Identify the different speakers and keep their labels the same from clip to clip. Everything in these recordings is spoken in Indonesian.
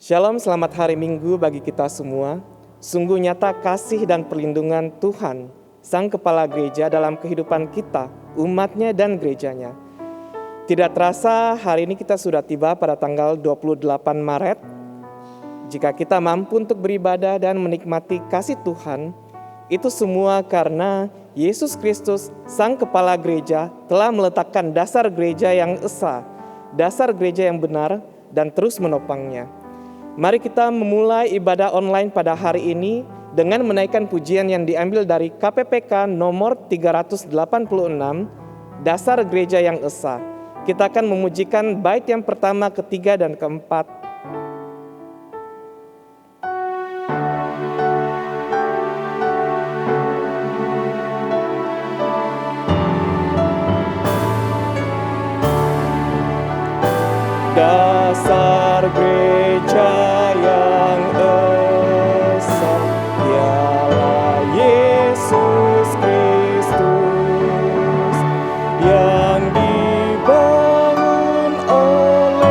Speaker 1: Shalom, selamat hari Minggu bagi kita semua. Sungguh nyata kasih dan perlindungan Tuhan, Sang Kepala Gereja dalam kehidupan kita, umatnya dan gerejanya. Tidak terasa hari ini kita sudah tiba pada tanggal 28 Maret. Jika kita mampu untuk beribadah dan menikmati kasih Tuhan, itu semua karena Yesus Kristus, Sang Kepala Gereja, telah meletakkan dasar gereja yang esa, dasar gereja yang benar dan terus menopangnya. Mari kita memulai ibadah online pada hari ini dengan menaikkan pujian yang diambil dari KPPK nomor 386, Dasar Gereja yang Esa. Kita akan memujikan bait yang pertama, ketiga, dan keempat. Dasar gereja yang esa ialah Yesus Kristus yang dibangun olehnya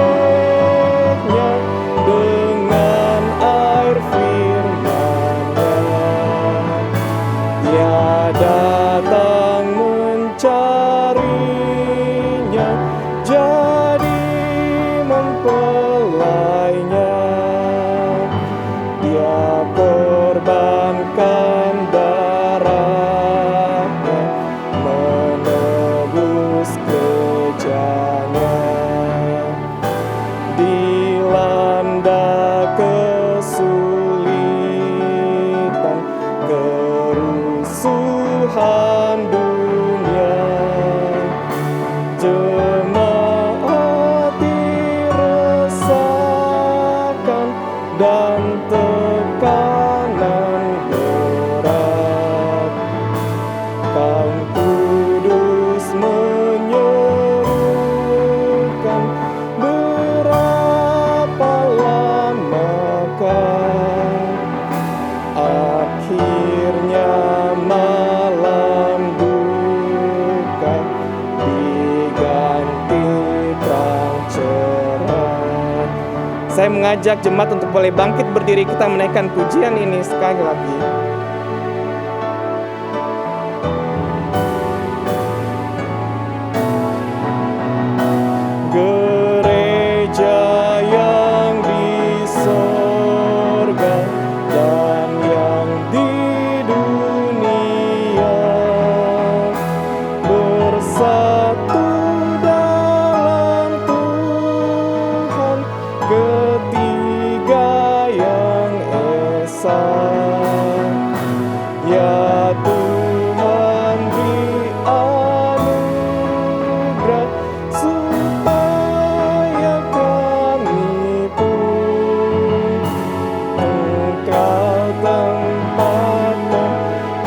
Speaker 1: dan tekanan berat. Kaum kudus menyerukan, berapa lamakah akhirnya malam duka diganti terang cerah. Saya mengajak jemaat untuk boleh bangkit berdiri, kita menaikkan pujian ini sekali lagi. Gereja yang di sorga dan yang di dunia bersatu dalam Tuhan, ketiga yang esa. Ya Tuhan, beri anugerah supaya kami pun Engkau tempatkan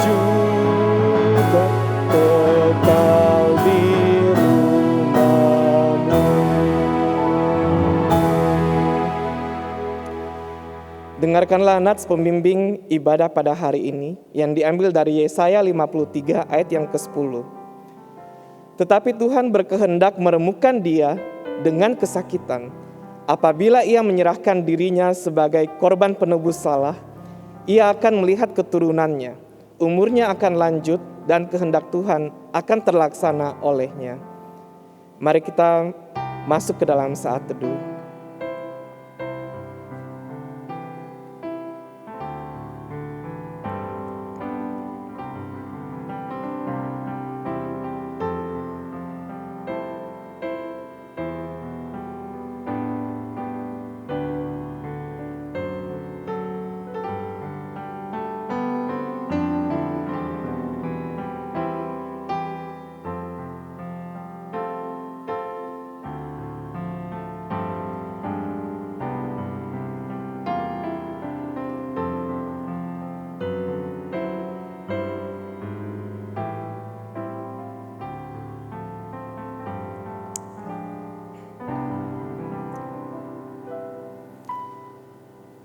Speaker 1: juga kekal di rumah-Mu. Dengarkanlah nats pembimbing ibadah pada hari ini yang diambil dari Yesaya 53 ayat yang ke-10. Tetapi Tuhan berkehendak meremukkan dia dengan kesakitan. Apabila ia menyerahkan dirinya sebagai korban penebus salah, ia akan melihat keturunannya. Umurnya akan lanjut dan kehendak Tuhan akan terlaksana olehnya. Mari kita masuk ke dalam saat teduh.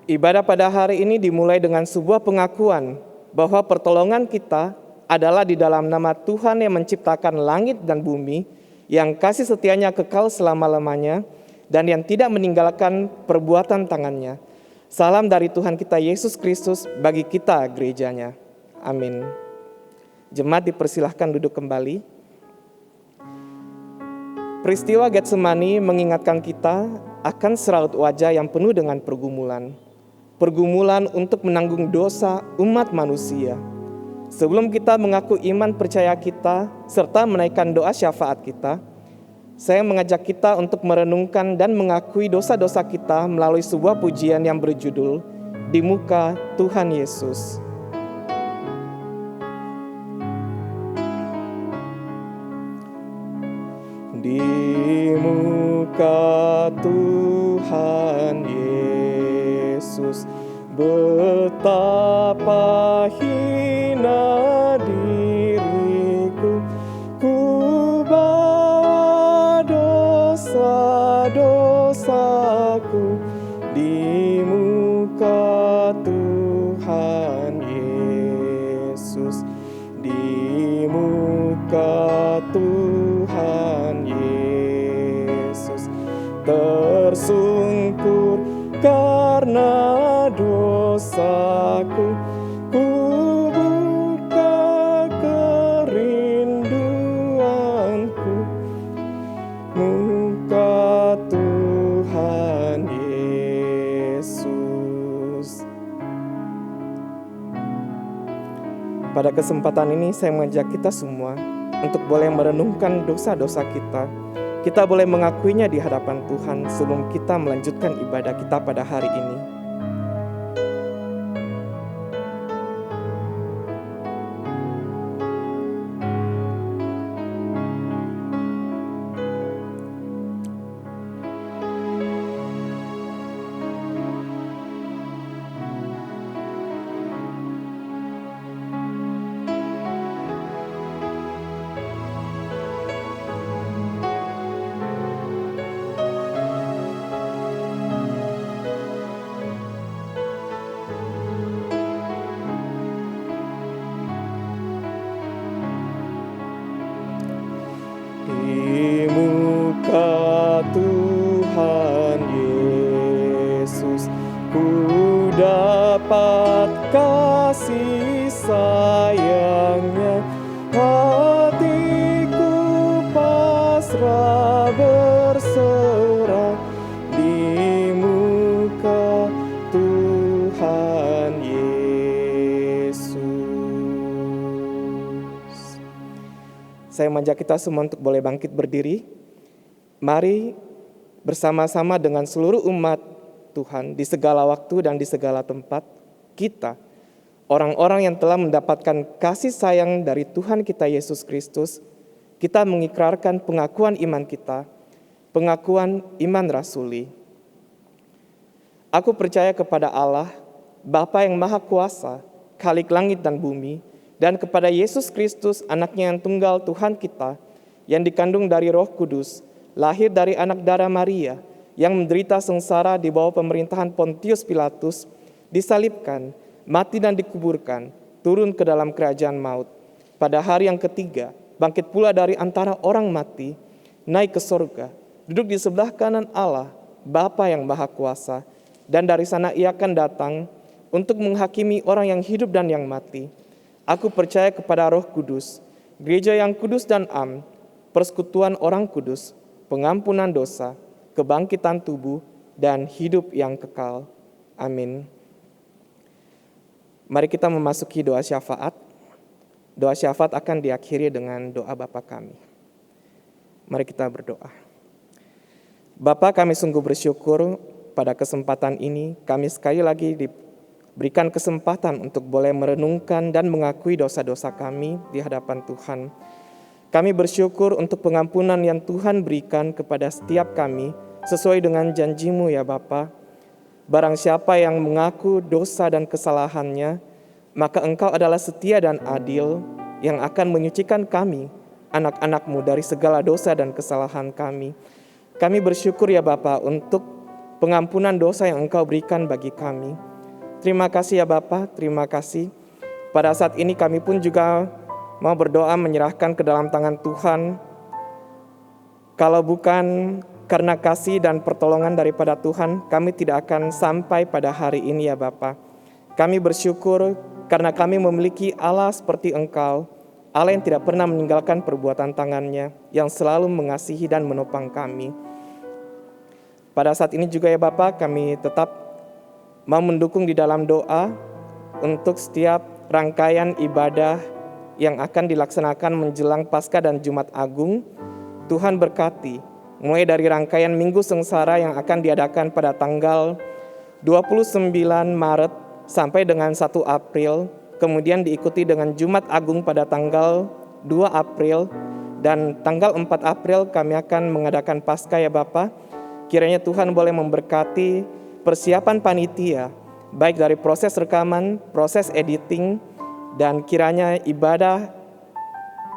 Speaker 1: Ibadah pada hari ini dimulai dengan sebuah pengakuan bahwa pertolongan kita adalah di dalam nama Tuhan yang menciptakan langit dan bumi, yang kasih setianya kekal selama-lamanya, dan yang tidak meninggalkan perbuatan tangannya. Salam dari Tuhan kita Yesus Kristus bagi kita gerejanya. Amin. Jemaat dipersilahkan duduk kembali. Peristiwa Getsemani mengingatkan kita akan seraut wajah yang penuh dengan pergumulan. Pergumulan untuk menanggung dosa umat manusia. Sebelum kita mengaku iman percaya kita serta menaikkan doa syafaat kita, saya mengajak kita untuk merenungkan dan mengakui dosa-dosa kita melalui sebuah pujian yang berjudul Di Muka Tuhan Yesus. Di muka Tuhan Yesus, betapa hina diriku, ku bawa dosa-dosaku di muka Tuhan Yesus, di muka Tuhan Yesus, tersungkur karena dosaku, ku buka kerinduanku, muka Tuhan Yesus. Pada kesempatan ini saya mengajak kita semua untuk boleh merenungkan dosa-dosa kita. Kita boleh mengakuinya di hadapan Tuhan sebelum kita melanjutkan ibadah kita pada hari ini. ku dapat kasih sayangnya, hatiku pasrah berserah di muka Tuhan Yesus. Saya mengajak kita semua untuk boleh bangkit berdiri. Mari bersama-sama dengan seluruh umat Tuhan di segala waktu dan di segala tempat, kita, orang-orang yang telah mendapatkan kasih sayang dari Tuhan kita Yesus Kristus, kita mengikrarkan pengakuan iman kita, pengakuan iman rasuli. Aku percaya kepada Allah, Bapa yang Maha Kuasa, Khalik langit dan bumi, dan kepada Yesus Kristus, anaknya yang tunggal Tuhan kita, yang dikandung dari Roh Kudus, lahir dari anak darah Maria, yang menderita sengsara di bawah pemerintahan Pontius Pilatus, disalibkan, mati dan dikuburkan, turun ke dalam kerajaan maut. Pada hari yang ketiga, bangkit pula dari antara orang mati, naik ke sorga, duduk di sebelah kanan Allah, Bapa yang Maha Kuasa, dan dari sana ia akan datang untuk menghakimi orang yang hidup dan yang mati. Aku percaya kepada Roh Kudus, gereja yang kudus dan am, persekutuan orang kudus, pengampunan dosa, kebangkitan tubuh, dan hidup yang kekal. Amin. Mari kita memasuki doa syafaat. Doa syafaat akan diakhiri dengan doa Bapa kami. Mari kita berdoa. Bapa, kami sungguh bersyukur pada kesempatan ini kami sekali lagi diberikan kesempatan untuk boleh merenungkan dan mengakui dosa-dosa kami di hadapan Tuhan. Kami bersyukur untuk pengampunan yang Tuhan berikan kepada setiap kami sesuai dengan janji-Mu ya Bapa. Barang siapa yang mengaku dosa dan kesalahannya, maka Engkau adalah setia dan adil yang akan menyucikan kami, anak-anak-Mu, dari segala dosa dan kesalahan kami. Kami bersyukur ya Bapa untuk pengampunan dosa yang Engkau berikan bagi kami. Terima kasih ya Bapa, terima kasih. Pada saat ini kami pun juga mau berdoa menyerahkan ke dalam tangan Tuhan. Kalau bukan karena kasih dan pertolongan daripada Tuhan, kami tidak akan sampai pada hari ini ya Bapa. Kami bersyukur karena kami memiliki Allah seperti Engkau, Allah yang tidak pernah meninggalkan perbuatan tangannya, yang selalu mengasihi dan menopang kami. Pada saat ini juga ya Bapa, kami tetap mau mendukung di dalam doa untuk setiap rangkaian ibadah yang akan dilaksanakan menjelang Paskah dan Jumat Agung. Tuhan berkati, mulai dari rangkaian Minggu Sengsara yang akan diadakan pada tanggal 29 Maret sampai dengan 1 April, kemudian diikuti dengan Jumat Agung pada tanggal 2 April, dan tanggal 4 April kami akan mengadakan Paskah ya Bapa. Kiranya Tuhan boleh memberkati persiapan panitia, baik dari proses rekaman, proses editing, dan kiranya ibadah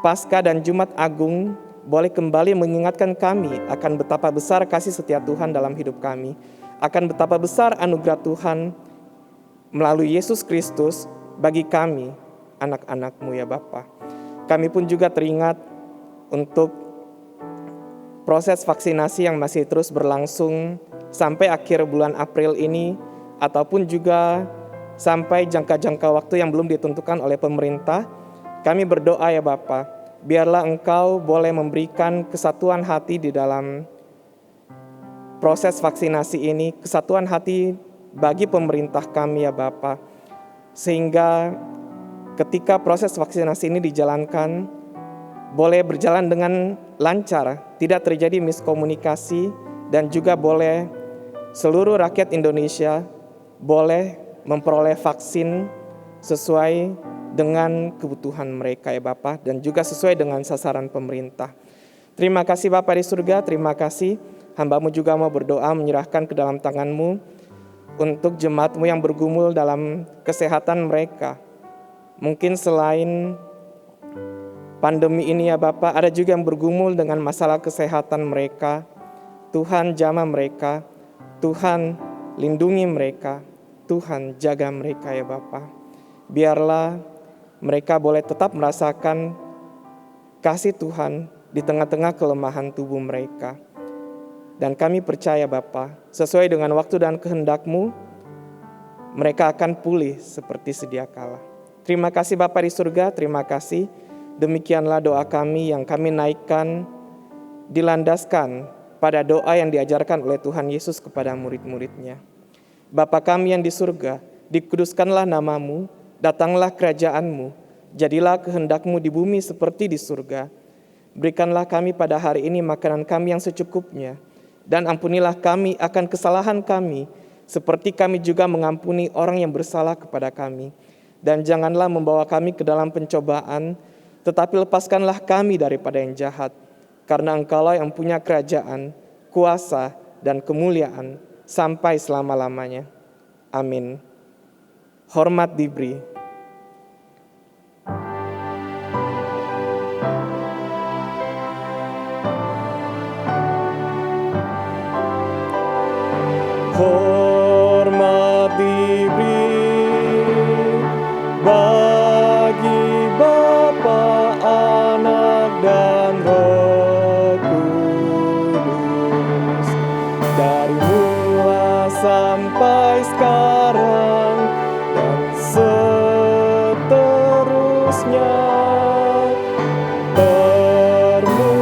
Speaker 1: Paskah dan Jumat Agung boleh kembali mengingatkan kami akan betapa besar kasih setia Tuhan dalam hidup kami, akan betapa besar anugerah Tuhan melalui Yesus Kristus bagi kami, anak-anak-Mu ya Bapa. Kami pun juga teringat untuk proses vaksinasi yang masih terus berlangsung sampai akhir bulan April ini, ataupun juga sampai jangka-jangka waktu yang belum ditentukan oleh pemerintah. Kami berdoa ya Bapa, biarlah Engkau boleh memberikan kesatuan hati di dalam proses vaksinasi ini, kesatuan hati bagi pemerintah kami ya Bapa, sehingga ketika proses vaksinasi ini dijalankan, boleh berjalan dengan lancar, tidak terjadi miskomunikasi, dan juga boleh seluruh rakyat Indonesia boleh memperoleh vaksin sesuai dengan kebutuhan mereka ya Bapa, dan juga sesuai dengan sasaran pemerintah. Terima kasih Bapa di surga, terima kasih. Hamba-Mu juga mau berdoa menyerahkan ke dalam tangan-Mu untuk jemaat-Mu yang bergumul dalam kesehatan mereka. Mungkin selain pandemi ini ya Bapa, ada juga yang bergumul dengan masalah kesehatan mereka. Tuhan jamah mereka, Tuhan lindungi mereka, Tuhan jaga mereka ya Bapa. Biarlah mereka boleh tetap merasakan kasih Tuhan di tengah-tengah kelemahan tubuh mereka. Dan kami percaya Bapa, sesuai dengan waktu dan kehendak-Mu, mereka akan pulih seperti sedia kala. Terima kasih Bapa di surga, terima kasih. Demikianlah doa kami yang kami naikkan, dilandaskan pada doa yang diajarkan oleh Tuhan Yesus kepada murid-muridnya. Bapa kami yang di surga, dikuduskanlah namamu, datanglah kerajaanmu, jadilah kehendakmu di bumi seperti di surga. Berikanlah kami pada hari ini makanan kami yang secukupnya, dan ampunilah kami akan kesalahan kami, seperti kami juga mengampuni orang yang bersalah kepada kami. Dan janganlah membawa kami ke dalam pencobaan, tetapi lepaskanlah kami daripada yang jahat. Karena Engkaulah yang punya kerajaan, kuasa, dan kemuliaan sampai selama-lamanya. Amin. Hormat diberi. Hormat diberi bagi Bapa, Anak, dan Roh Kudus, dari mula sampai sekarang dan seterusnya. Termulia.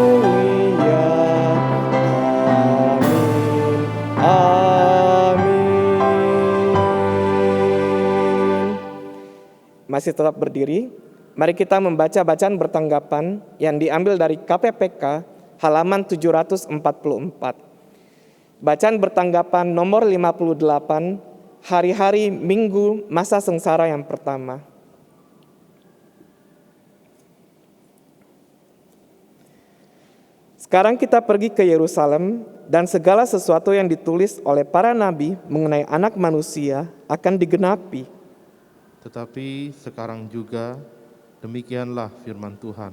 Speaker 1: Amin. Amin. Masih tetap berdiri. Mari kita membaca bacaan bertanggapan yang diambil dari KPPK halaman 744. Bacaan bertanggapan nomor 58, hari-hari Minggu masa sengsara yang pertama. Sekarang kita pergi ke Yerusalem, dan segala sesuatu yang ditulis oleh para nabi mengenai Anak Manusia akan digenapi.
Speaker 2: Tetapi sekarang juga demikianlah firman Tuhan.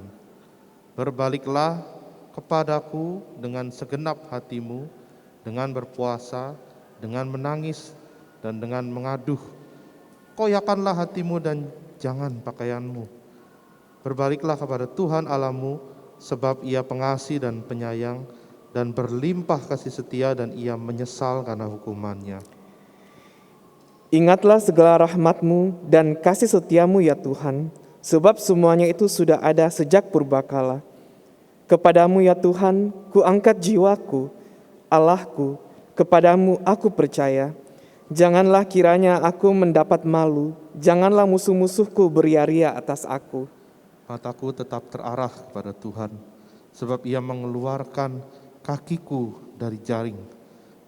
Speaker 2: Berbaliklah kepadaku dengan segenap hatimu, dengan berpuasa, dengan menangis, dan dengan mengaduh. Koyakanlah hatimu dan jangan pakaianmu. Berbaliklah kepada Tuhan Allahmu, sebab Ia pengasih dan penyayang, dan berlimpah kasih setia, dan Ia menyesal karena hukumannya.
Speaker 1: Ingatlah segala rahmat-Mu dan kasih setiamu ya Tuhan, sebab semuanya itu sudah ada sejak purbakala. Kepadamu ya Tuhan, ku angkat jiwaku, Allahku, kepadamu aku percaya. Janganlah kiranya aku mendapat malu, janganlah musuh-musuhku beria-ria atas aku.
Speaker 2: Mataku tetap terarah kepada Tuhan, sebab Ia mengeluarkan kakiku dari jaring.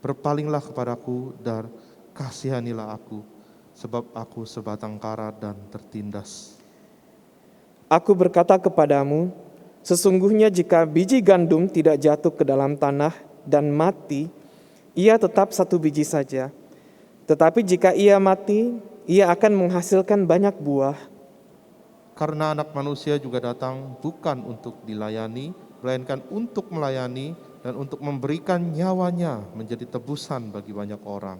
Speaker 2: Berpalinglah kepadaku dan kasihanilah aku, sebab aku sebatang kara dan tertindas.
Speaker 1: Aku berkata kepadamu, sesungguhnya jika biji gandum tidak jatuh ke dalam tanah dan mati, ia tetap satu biji saja. Tetapi jika ia mati, ia akan menghasilkan banyak buah.
Speaker 2: Karena Anak Manusia juga datang bukan untuk dilayani, melainkan untuk melayani dan untuk memberikan nyawanya menjadi tebusan bagi banyak orang.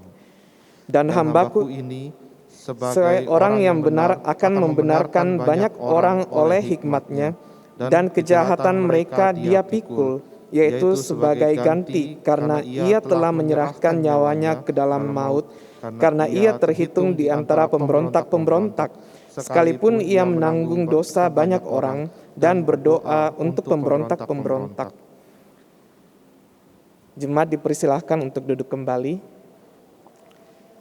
Speaker 1: Dan hambaku
Speaker 2: ini
Speaker 1: sebagai orang yang benar akan membenarkan banyak orang oleh hikmat-Nya, dan kejahatan mereka Dia pikul, yaitu sebagai ganti, karena Ia telah menyerahkan nyawanya ke dalam maut, karena Ia terhitung di antara pemberontak-pemberontak, sekalipun Ia menanggung dosa banyak orang dan berdoa untuk pemberontak-pemberontak. Jemaat dipersilahkan untuk duduk kembali.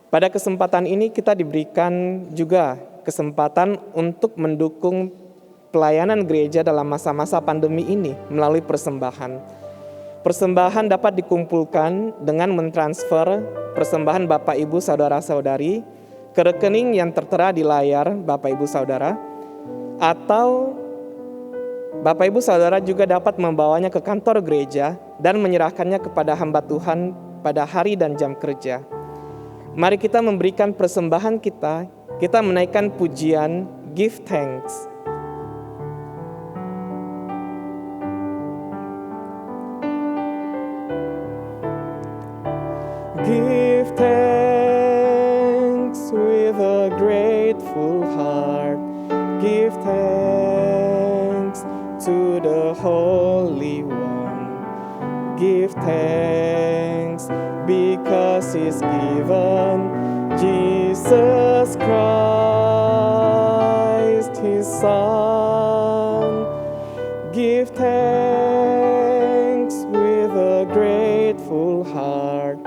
Speaker 1: Pada kesempatan ini kita diberikan juga kesempatan untuk mendukung pelayanan gereja dalam masa-masa pandemi ini melalui persembahan. Persembahan dapat dikumpulkan dengan mentransfer persembahan Bapak Ibu Saudara-saudari ke rekening yang tertera di layar Bapak Ibu Saudara, atau Bapak Ibu Saudara juga dapat membawanya ke kantor gereja dan menyerahkannya kepada hamba Tuhan pada hari dan jam kerja. Mari kita memberikan persembahan kita menaikkan pujian Give Thanks. Give thanks with a grateful heart. Give thanks to the Holy One. Give thanks because He's given Jesus Jesus Christ, His Son. Give thanks with a grateful heart.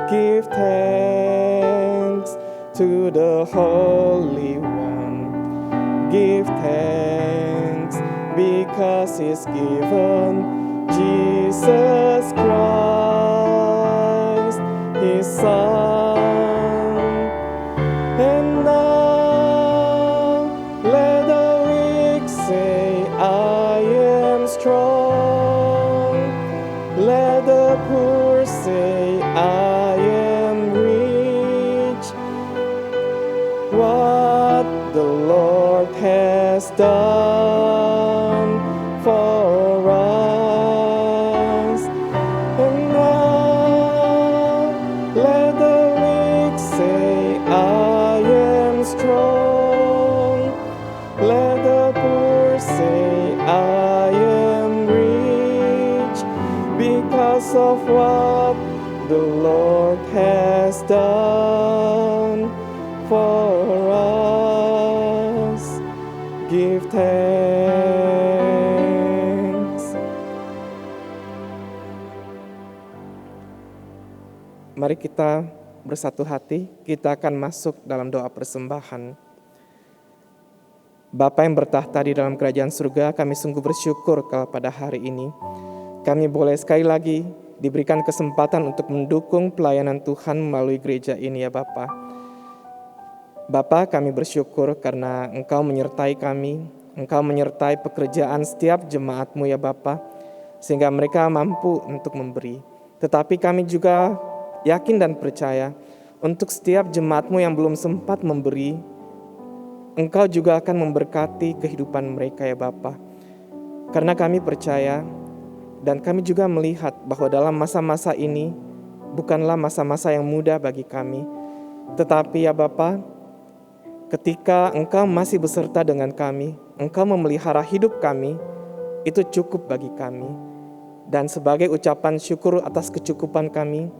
Speaker 1: Give thanks to the Holy One. Give thanks because He's given Jesus Christ, His Son. And now let the weak say, I am strong. Let the poor say, I am rich. What the Lord has done for us. And now let the weak say, I am strong. Let the poor say, I am rich, because of what the Lord has done for us. Give thanks. Mari kita bersatu hati, kita akan masuk dalam doa persembahan. Bapa yang bertahta di dalam kerajaan surga, kami sungguh bersyukur pada hari ini. Kami boleh sekali lagi diberikan kesempatan untuk mendukung pelayanan Tuhan melalui gereja ini ya Bapa. Bapa, kami bersyukur karena Engkau menyertai kami, Engkau menyertai pekerjaan setiap jemaat-Mu ya Bapa, sehingga mereka mampu untuk memberi. Tetapi kami juga yakin dan percaya untuk setiap jemaat-Mu yang belum sempat memberi, Engkau juga akan memberkati kehidupan mereka ya Bapa. Karena kami percaya dan kami juga melihat bahwa dalam masa-masa ini bukanlah masa-masa yang mudah bagi kami. Tetapi ya Bapa, ketika Engkau masih beserta dengan kami, Engkau memelihara hidup kami, itu cukup bagi kami. Dan sebagai ucapan syukur atas kecukupan kami,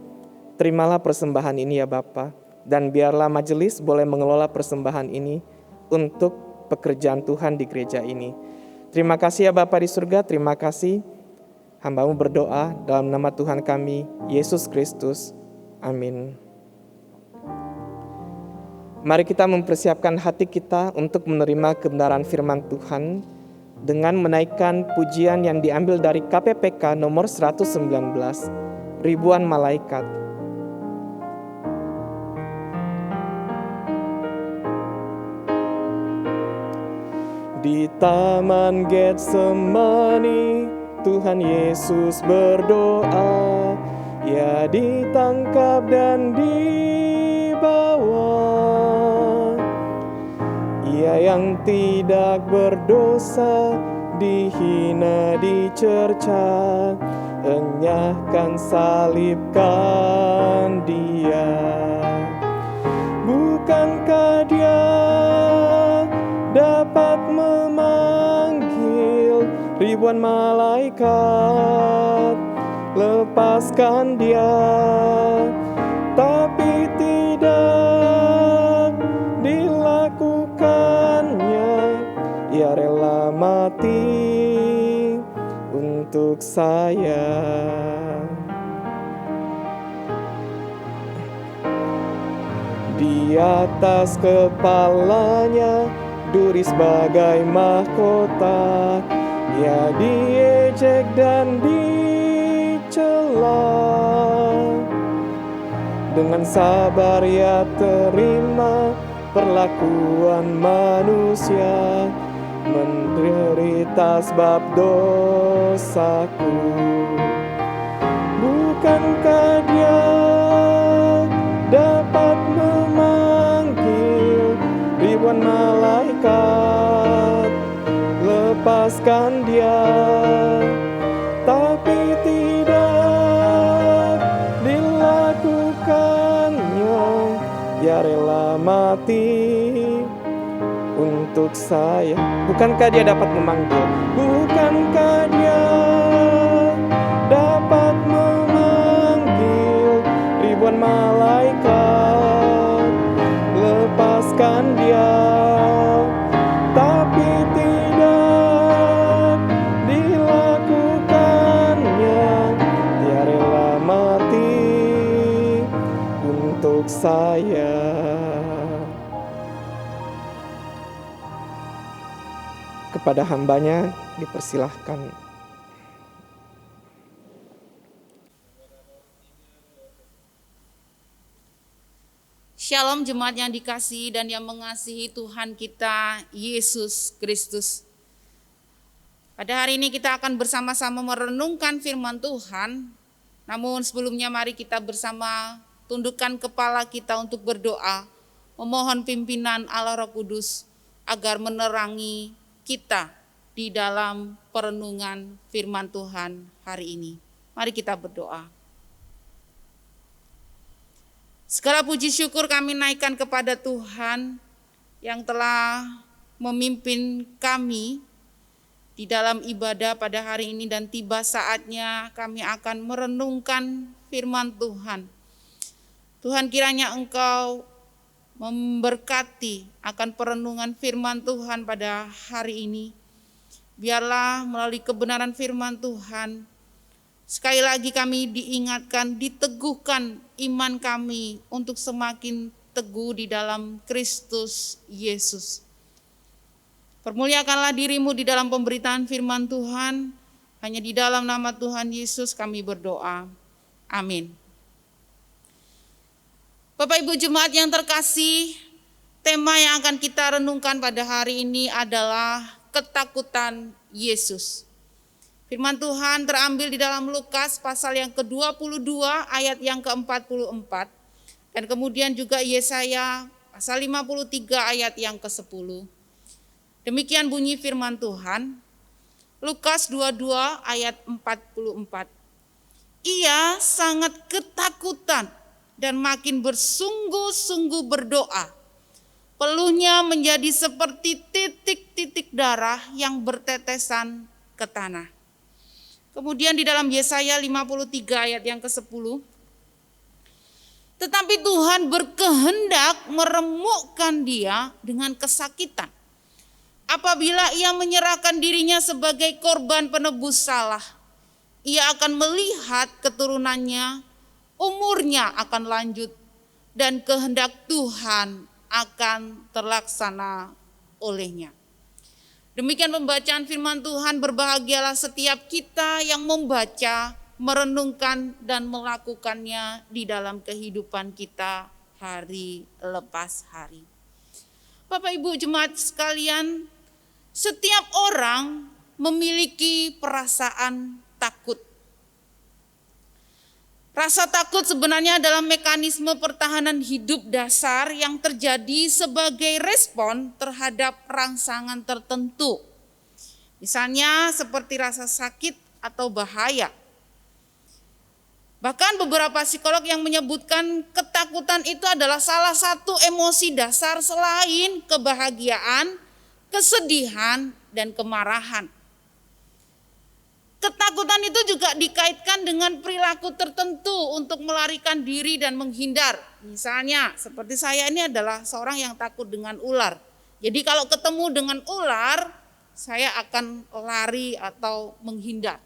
Speaker 1: terimalah persembahan ini ya Bapa, dan biarlah majelis boleh mengelola persembahan ini untuk pekerjaan Tuhan di gereja ini. Terima kasih ya Bapa di surga, terima kasih. Hamba-Mu berdoa dalam nama Tuhan kami, Yesus Kristus. Amin. Mari kita mempersiapkan hati kita untuk menerima kebenaran firman Tuhan dengan menaikkan pujian yang diambil dari KPPK nomor 119, Ribuan Malaikat. Di Taman Getsemani, Tuhan Yesus berdoa, Ia ditangkap dan dibawa. Ia yang tidak berdosa, dihina, dicerca, enyahkan, salibkan Dia. Bukankah Dia dapat memanggil ribuan malaikat, lepaskan Dia, tapi tidak dilakukannya. Ia rela mati untuk saya. Di atas kepalanya duri sebagai mahkota, Ia diejek dan dicela. Dengan sabar Ia terima perlakuan manusia, menderita sebab dosaku. Bukankah Dia dapat memanggil ribuan malaikat, lepaskan Dia, tapi tidak dilakukannya. Ia rela mati untuk saya. Bukankah Dia dapat memanggil? Bukankah Dia dapat memanggil ribuan malaikat, lepaskan akan Dia, tapi tidak dilakukannya. Dia rela mati untuk saya. Kepada hambanya dipersilahkan.
Speaker 3: Shalom jemaat yang dikasihi dan yang mengasihi Tuhan kita Yesus Kristus. Pada hari ini kita akan bersama-sama merenungkan firman Tuhan. Namun sebelumnya mari kita bersama tundukkan kepala kita untuk berdoa, memohon pimpinan Allah Roh Kudus agar menerangi kita di dalam perenungan firman Tuhan hari ini. Mari kita berdoa. Segala puji syukur kami naikkan kepada Tuhan yang telah memimpin kami di dalam ibadah pada hari ini, dan tiba saatnya kami akan merenungkan firman Tuhan. Tuhan, kiranya Engkau memberkati akan perenungan firman Tuhan pada hari ini. Biarlah melalui kebenaran firman Tuhan, sekali lagi kami diingatkan, diteguhkan iman kami untuk semakin teguh di dalam Kristus Yesus. Permuliakanlah dirimu di dalam pemberitaan firman Tuhan. Hanya di dalam nama Tuhan Yesus kami berdoa. Amin. Bapak Ibu jemaat yang terkasih, tema yang akan kita renungkan pada hari ini adalah ketakutan Yesus. Firman Tuhan terambil di dalam Lukas pasal yang ke-22 ayat yang ke-44. Dan kemudian juga Yesaya pasal 53 ayat yang ke-10. Demikian bunyi firman Tuhan. Lukas 22 ayat 44. Ia sangat ketakutan dan makin bersungguh-sungguh berdoa. Peluhnya menjadi seperti titik-titik darah yang bertetesan ke tanah. Kemudian di dalam Yesaya 53 ayat yang ke-10. Tetapi Tuhan berkehendak meremukkan dia dengan kesakitan. Apabila ia menyerahkan dirinya sebagai korban penebus salah, ia akan melihat keturunannya, umurnya akan lanjut, dan kehendak Tuhan akan terlaksana olehnya. Demikian pembacaan firman Tuhan. Berbahagialah setiap kita yang membaca, merenungkan, dan melakukannya di dalam kehidupan kita hari lepas hari. Bapak Ibu jemaat sekalian, setiap orang memiliki perasaan takut. Rasa takut sebenarnya adalah mekanisme pertahanan hidup dasar yang terjadi sebagai respon terhadap rangsangan tertentu. Misalnya seperti rasa sakit atau bahaya. Bahkan beberapa psikolog yang menyebutkan ketakutan itu adalah salah satu emosi dasar selain kebahagiaan, kesedihan, dan kemarahan. Ketakutan itu juga dikaitkan dengan perilaku tertentu untuk melarikan diri dan menghindar. Misalnya seperti saya ini adalah seorang yang takut dengan ular. Jadi kalau ketemu dengan ular, saya akan lari atau menghindar.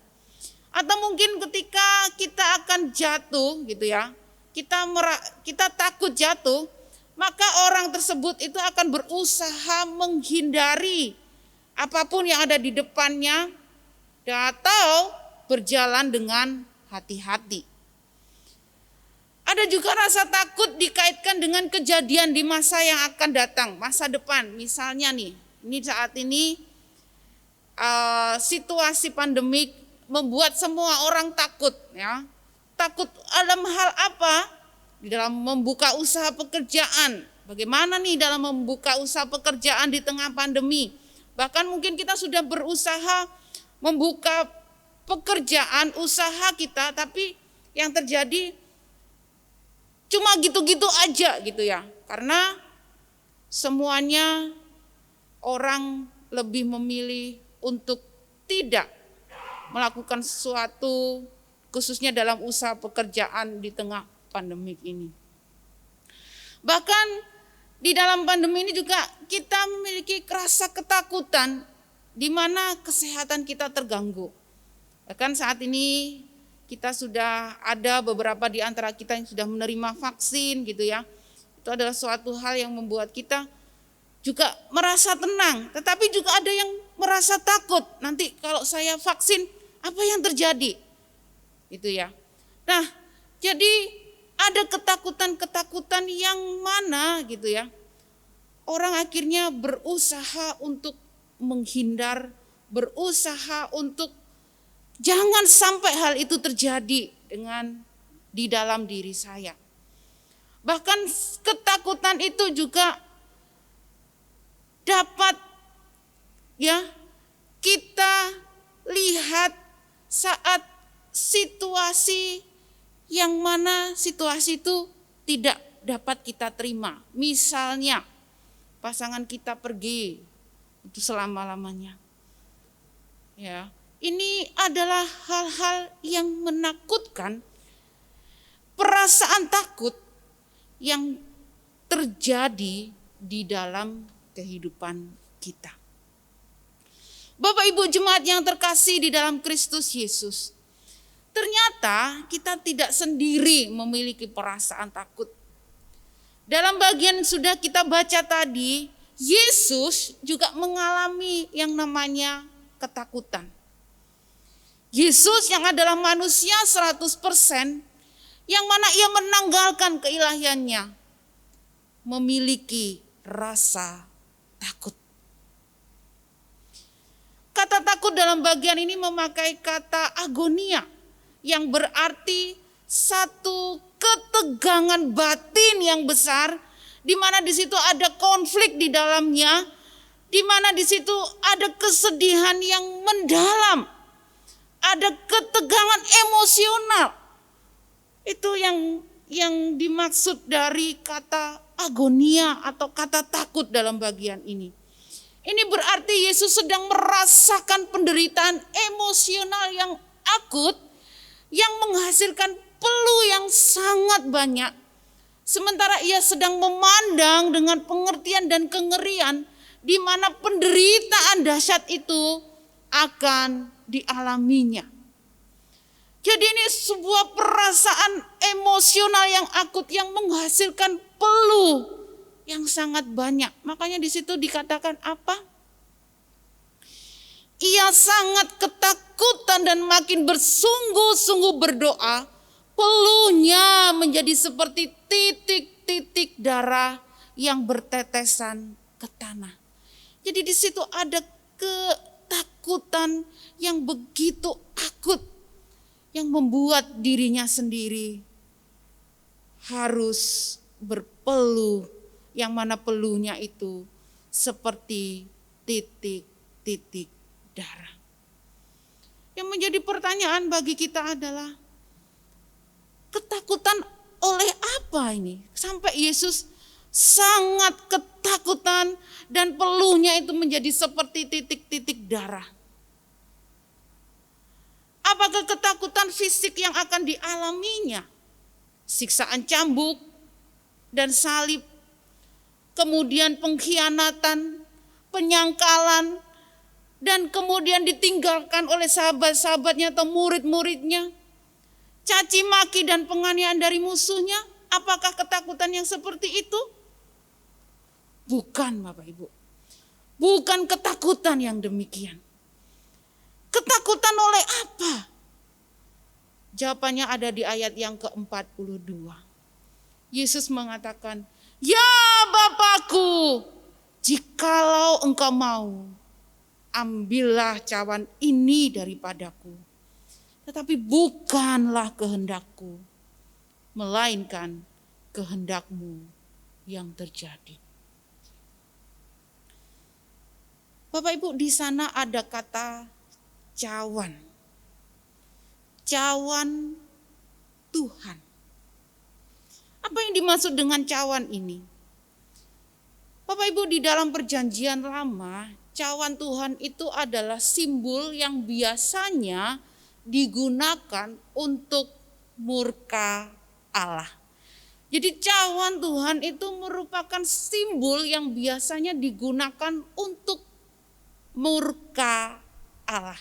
Speaker 3: Atau mungkin ketika kita akan jatuh gitu ya, kita takut jatuh, maka orang tersebut itu akan berusaha menghindari apapun yang ada di depannya, atau berjalan dengan hati-hati. Ada juga rasa takut dikaitkan dengan kejadian di masa yang akan datang, masa depan. Misalnya nih, ini saat ini situasi pandemik membuat semua orang takut, ya. Takut dalam hal apa? Di dalam membuka usaha pekerjaan. Bagaimana nih dalam membuka usaha pekerjaan di tengah pandemi? Bahkan mungkin kita sudah berusaha membuka pekerjaan usaha kita, tapi yang terjadi cuma gitu-gitu aja gitu ya. Karena semuanya orang lebih memilih untuk tidak melakukan sesuatu, khususnya dalam usaha pekerjaan di tengah pandemik ini. Bahkan Di dalam pandemi ini juga kita memiliki rasa ketakutan di mana kesehatan kita terganggu. Bahkan saat ini kita sudah ada beberapa di antara kita yang sudah menerima vaksin gitu ya. Itu adalah suatu hal yang membuat kita juga merasa tenang. Tetapi juga ada yang merasa takut. Nanti kalau saya vaksin apa yang terjadi? Gitu ya. Nah, jadi ada ketakutan-ketakutan yang mana gitu ya. Orang akhirnya berusaha untuk menghindar, berusaha untuk jangan sampai hal itu terjadi di dalam diri saya. Bahkan ketakutan itu juga dapat ya kita lihat saat situasi yang mana situasi itu tidak dapat kita terima. Misalnya pasangan kita pergi untuk selama-lamanya. Ya, ini adalah hal-hal yang menakutkan, perasaan takut yang terjadi di dalam kehidupan kita. Bapak Ibu jemaat yang terkasih di dalam Kristus Yesus, ternyata kita tidak sendiri memiliki perasaan takut. Dalam bagian sudah kita baca tadi, Yesus juga mengalami yang namanya ketakutan. Yesus yang adalah manusia 100%, yang mana ia menanggalkan keilahiannya, memiliki rasa takut. Kata takut dalam bagian ini memakai kata agonia, yang berarti satu ketegangan batin yang besar, di mana di situ ada konflik di dalamnya, di mana di situ ada kesedihan yang mendalam, ada ketegangan emosional. Itu yang dimaksud dari kata agonia atau kata takut dalam bagian ini. Ini berarti Yesus sedang merasakan penderitaan emosional yang akut yang menghasilkan peluh yang sangat banyak. Sementara ia sedang memandang dengan pengertian dan kengerian di mana penderitaan dahsyat itu akan dialaminya. Jadi ini sebuah perasaan emosional yang akut yang menghasilkan peluh yang sangat banyak. Makanya di situ dikatakan apa? Ia sangat ketakutan dan makin bersungguh-sungguh berdoa. Peluhnya menjadi seperti titik-titik darah yang bertetesan ke tanah. Jadi di situ ada ketakutan yang begitu akut, yang membuat dirinya sendiri harus berpeluh, yang mana peluhnya itu seperti titik-titik darah. Yang menjadi pertanyaan bagi kita adalah, ketakutan oleh apa ini? Sampai Yesus sangat ketakutan dan peluhnya itu menjadi seperti titik-titik darah. Apakah ketakutan fisik yang akan dialaminya? Siksaan cambuk dan salib, kemudian pengkhianatan, penyangkalan, dan kemudian ditinggalkan oleh sahabat-sahabatnya atau murid-muridnya, caci maki dan penganiayaan dari musuhnya. Apakah ketakutan yang seperti itu? Bukan, Bapak Ibu. Bukan ketakutan yang demikian. Ketakutan oleh apa? Jawabannya ada di ayat yang ke-42. Yesus mengatakan, "Ya Bapakku, jikalau engkau mau, ambillah cawan ini daripadaku. Tetapi bukanlah kehendakku, melainkan kehendakmu yang terjadi." Bapak Ibu, di sana ada kata cawan. Cawan Tuhan. Apa yang dimaksud dengan cawan ini? Bapak Ibu, di dalam perjanjian lama, cawan Tuhan itu adalah simbol yang biasanya digunakan untuk murka Allah. Jadi cawan Tuhan itu merupakan simbol yang biasanya digunakan untuk murka Allah.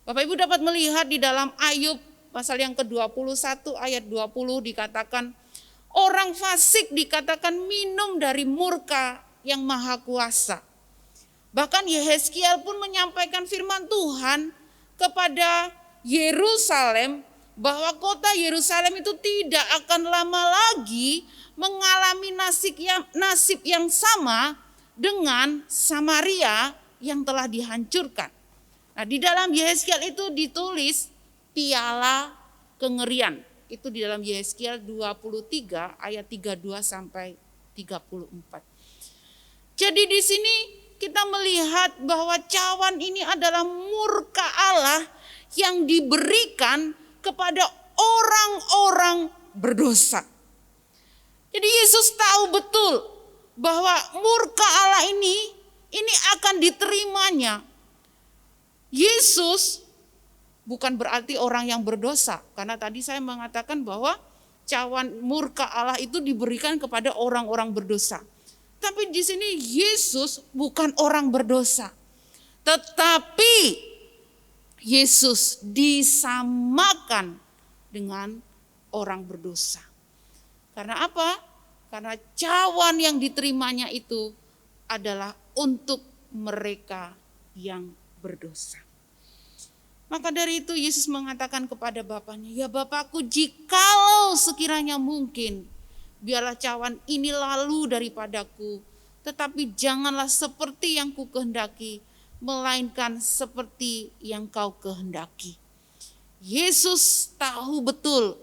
Speaker 3: Bapak Ibu dapat melihat di dalam Ayub pasal yang ke-21 ayat 20 dikatakan, orang fasik dikatakan minum dari murka yang maha kuasa. Bahkan Yehezkiel pun menyampaikan firman Tuhan kepada Yerusalem, bahwa kota Yerusalem itu tidak akan lama lagi mengalami nasib yang sama dengan Samaria yang telah dihancurkan. Nah, di dalam Yehezkiel itu ditulis piala kengerian. Itu di dalam Yehezkiel 23 ayat 32 sampai 34. Jadi di sini kita melihat bahwa cawan ini adalah murka Allah yang diberikan kepada orang-orang berdosa. Jadi Yesus tahu betul bahwa murka Allah ini akan diterimanya. Yesus bukan berarti orang yang berdosa, karena tadi saya mengatakan bahwa cawan murka Allah itu diberikan kepada orang-orang berdosa. Tapi di sini Yesus bukan orang berdosa, tetapi Yesus disamakan dengan orang berdosa. Karena apa? Karena cawan yang diterimanya itu adalah untuk mereka yang berdosa. Maka dari itu Yesus mengatakan kepada Bapaknya, ya Bapakku, jikalau sekiranya mungkin, biarlah cawan ini lalu daripadaku, tetapi janganlah seperti yang ku kehendaki, melainkan seperti yang kau kehendaki. Yesus tahu betul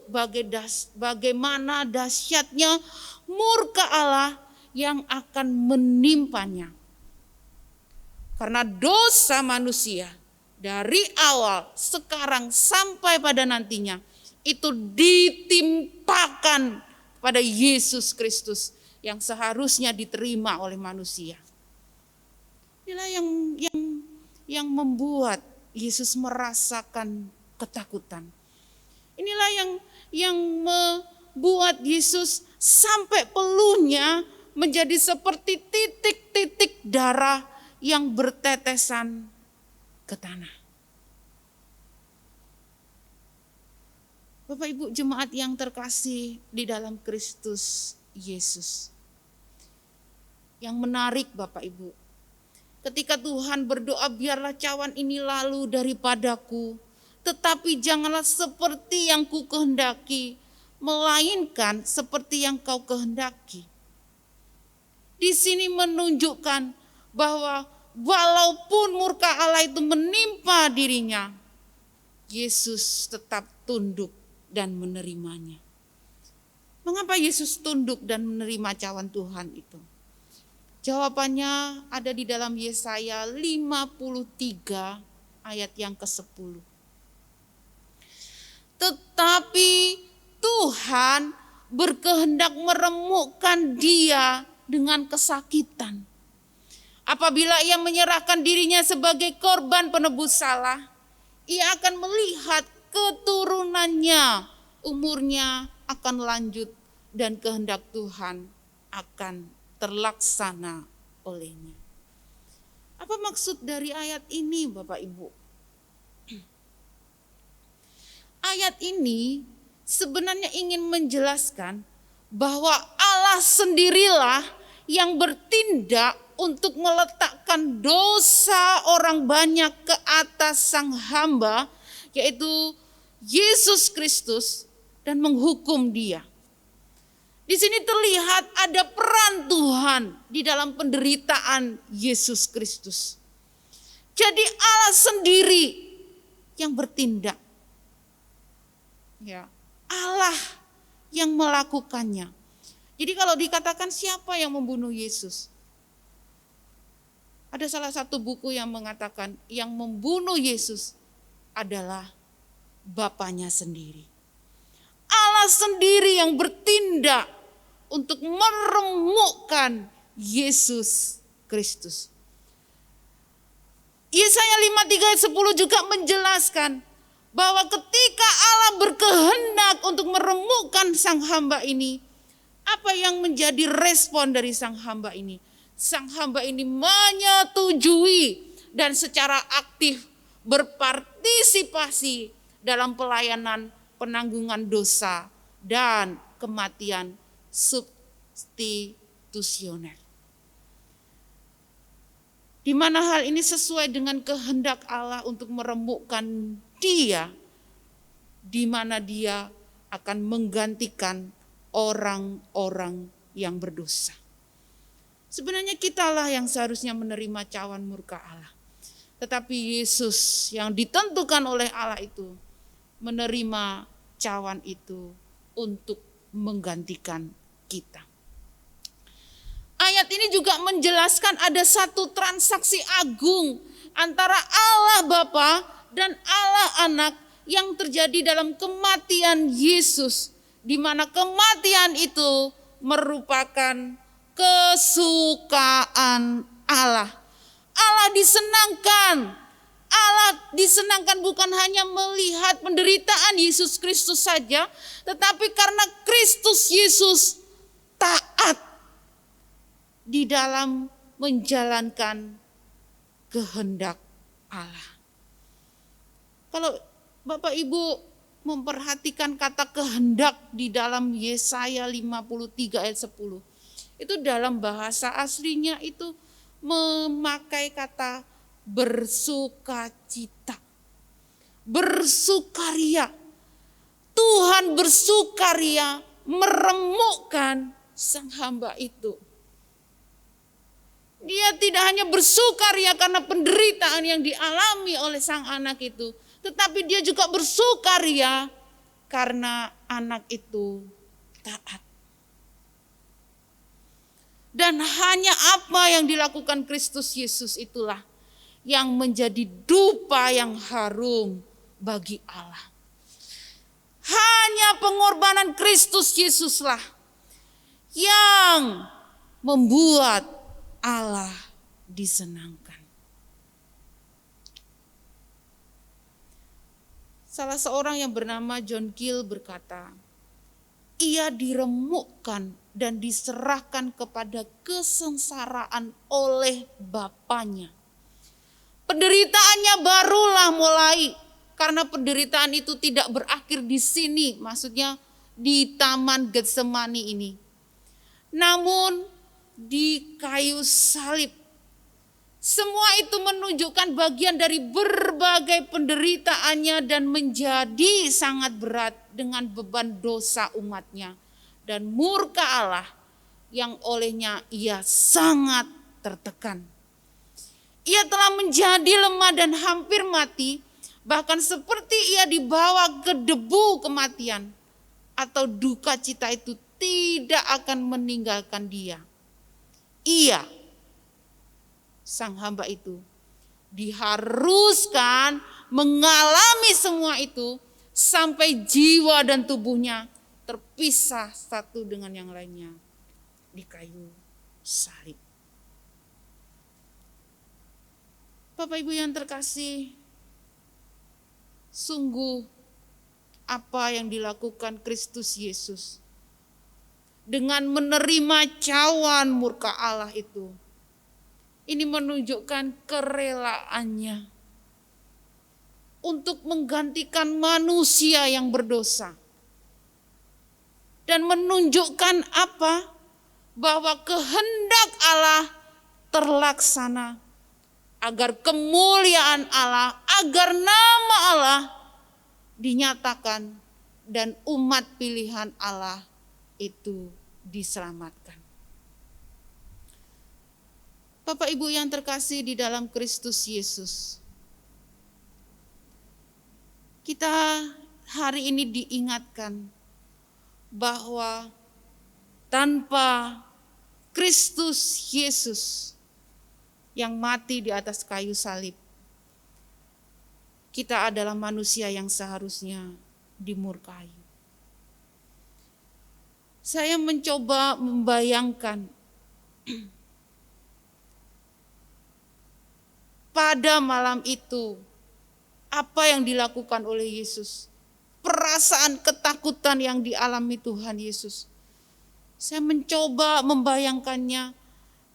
Speaker 3: bagaimana dahsyatnya murka Allah yang akan menimpanya. Karena dosa manusia dari awal, sekarang sampai pada nantinya, itu ditimpakan pada Yesus Kristus yang seharusnya diterima oleh manusia. Inilah yang membuat Yesus merasakan ketakutan. Inilah yang membuat Yesus sampai peluhnya menjadi seperti titik-titik darah yang bertetesan ke tanah. Bapak Ibu jemaat yang terkasih di dalam Kristus Yesus. Yang menarik Bapak Ibu, ketika Tuhan berdoa, biarlah cawan ini lalu daripadaku, tetapi janganlah seperti yang ku kehendaki, melainkan seperti yang kau kehendaki. Di sini menunjukkan bahwa walaupun murka Allah itu menimpa dirinya, Yesus tetap tunduk dan menerimanya. Mengapa Yesus tunduk dan menerima cawan Tuhan itu? Jawabannya ada di dalam Yesaya 53 ayat yang ke-10. Tetapi Tuhan berkehendak meremukkan dia dengan kesakitan. Apabila ia menyerahkan dirinya sebagai korban penebus salah, ia akan melihat keturunannya, umurnya akan lanjut dan kehendak Tuhan akan terlaksana olehnya. Apa maksud dari ayat ini Bapak Ibu? Ayat ini sebenarnya ingin menjelaskan bahwa Allah sendirilah yang bertindak untuk meletakkan dosa orang banyak ke atas sang hamba, yaitu Yesus Kristus, dan menghukum dia. Di sini terlihat ada peran Tuhan di dalam penderitaan Yesus Kristus. Jadi Allah sendiri yang bertindak. Ya, Allah yang melakukannya. Jadi kalau dikatakan siapa yang membunuh Yesus? Ada salah satu buku yang mengatakan yang membunuh Yesus adalah Bapaknya sendiri. Allah sendiri yang bertindak untuk meremukkan Yesus Kristus. Yesaya 53 ayat 10 juga menjelaskan bahwa ketika Allah berkehendak untuk meremukkan sang hamba ini, apa yang menjadi respon dari sang hamba ini? Sang hamba ini menyetujui dan secara aktif berpartisipasi dalam pelayanan penanggungan dosa dan kematian substitusional. Di mana hal ini sesuai dengan kehendak Allah untuk meremukkan dia, di mana dia akan menggantikan orang-orang yang berdosa. Sebenarnya kitalah yang seharusnya menerima cawan murka Allah. Tetapi Yesus yang ditentukan oleh Allah itu menerima cawan itu untuk menggantikan kita. Ayat ini juga menjelaskan ada satu transaksi agung antara Allah Bapa dan Allah Anak yang terjadi dalam kematian Yesus, di mana kematian itu merupakan kesukaan Allah. Allah disenangkan bukan hanya melihat penderitaan Yesus Kristus saja, tetapi karena Kristus Yesus taat di dalam menjalankan kehendak Allah. Kalau Bapak Ibu memperhatikan kata kehendak di dalam Yesaya 53 ayat 10, itu dalam bahasa aslinya itu memakai kata bersukacita, bersukaria. Tuhan bersukaria meremukkan sang hamba itu. Dia tidak hanya bersukaria karena penderitaan yang dialami oleh sang anak itu, tetapi dia juga bersukaria karena anak itu taat. Dan hanya apa yang dilakukan Kristus Yesus itulah yang menjadi dupa yang harum bagi Allah. Hanya pengorbanan Kristus Yesuslah yang membuat Allah disenangkan. Salah seorang yang bernama John Gill berkata, ia diremukkan dan diserahkan kepada kesengsaraan oleh Bapaknya. Penderitaannya barulah mulai, karena penderitaan itu tidak berakhir di sini, maksudnya di Taman Getsemani ini. Namun di kayu salib, semua itu menunjukkan bagian dari berbagai penderitaannya dan menjadi sangat berat dengan beban dosa umatnya dan murka Allah yang olehnya ia sangat tertekan. Ia telah menjadi lemah dan hampir mati, bahkan seperti ia dibawa ke debu kematian, atau duka cita itu tidak akan meninggalkan dia. Ia, sang hamba itu, diharuskan mengalami semua itu sampai jiwa dan tubuhnya terpisah satu dengan yang lainnya di kayu salib. Bapak Ibu yang terkasih, sungguh apa yang dilakukan Kristus Yesus dengan menerima cawan murka Allah itu, ini menunjukkan kerelaannya untuk menggantikan manusia yang berdosa. Dan menunjukkan apa? Bahwa kehendak Allah terlaksana agar kemuliaan Allah, agar nama Allah dinyatakan dan umat pilihan Allah itu diselamatkan. Bapak Ibu yang terkasih di dalam Kristus Yesus, kita hari ini diingatkan bahwa tanpa Kristus Yesus yang mati di atas kayu salib, kita adalah manusia yang seharusnya dimurkai. Saya mencoba membayangkan pada malam itu apa yang dilakukan oleh Yesus. Perasaan ketakutan yang dialami Tuhan Yesus. Saya mencoba membayangkannya.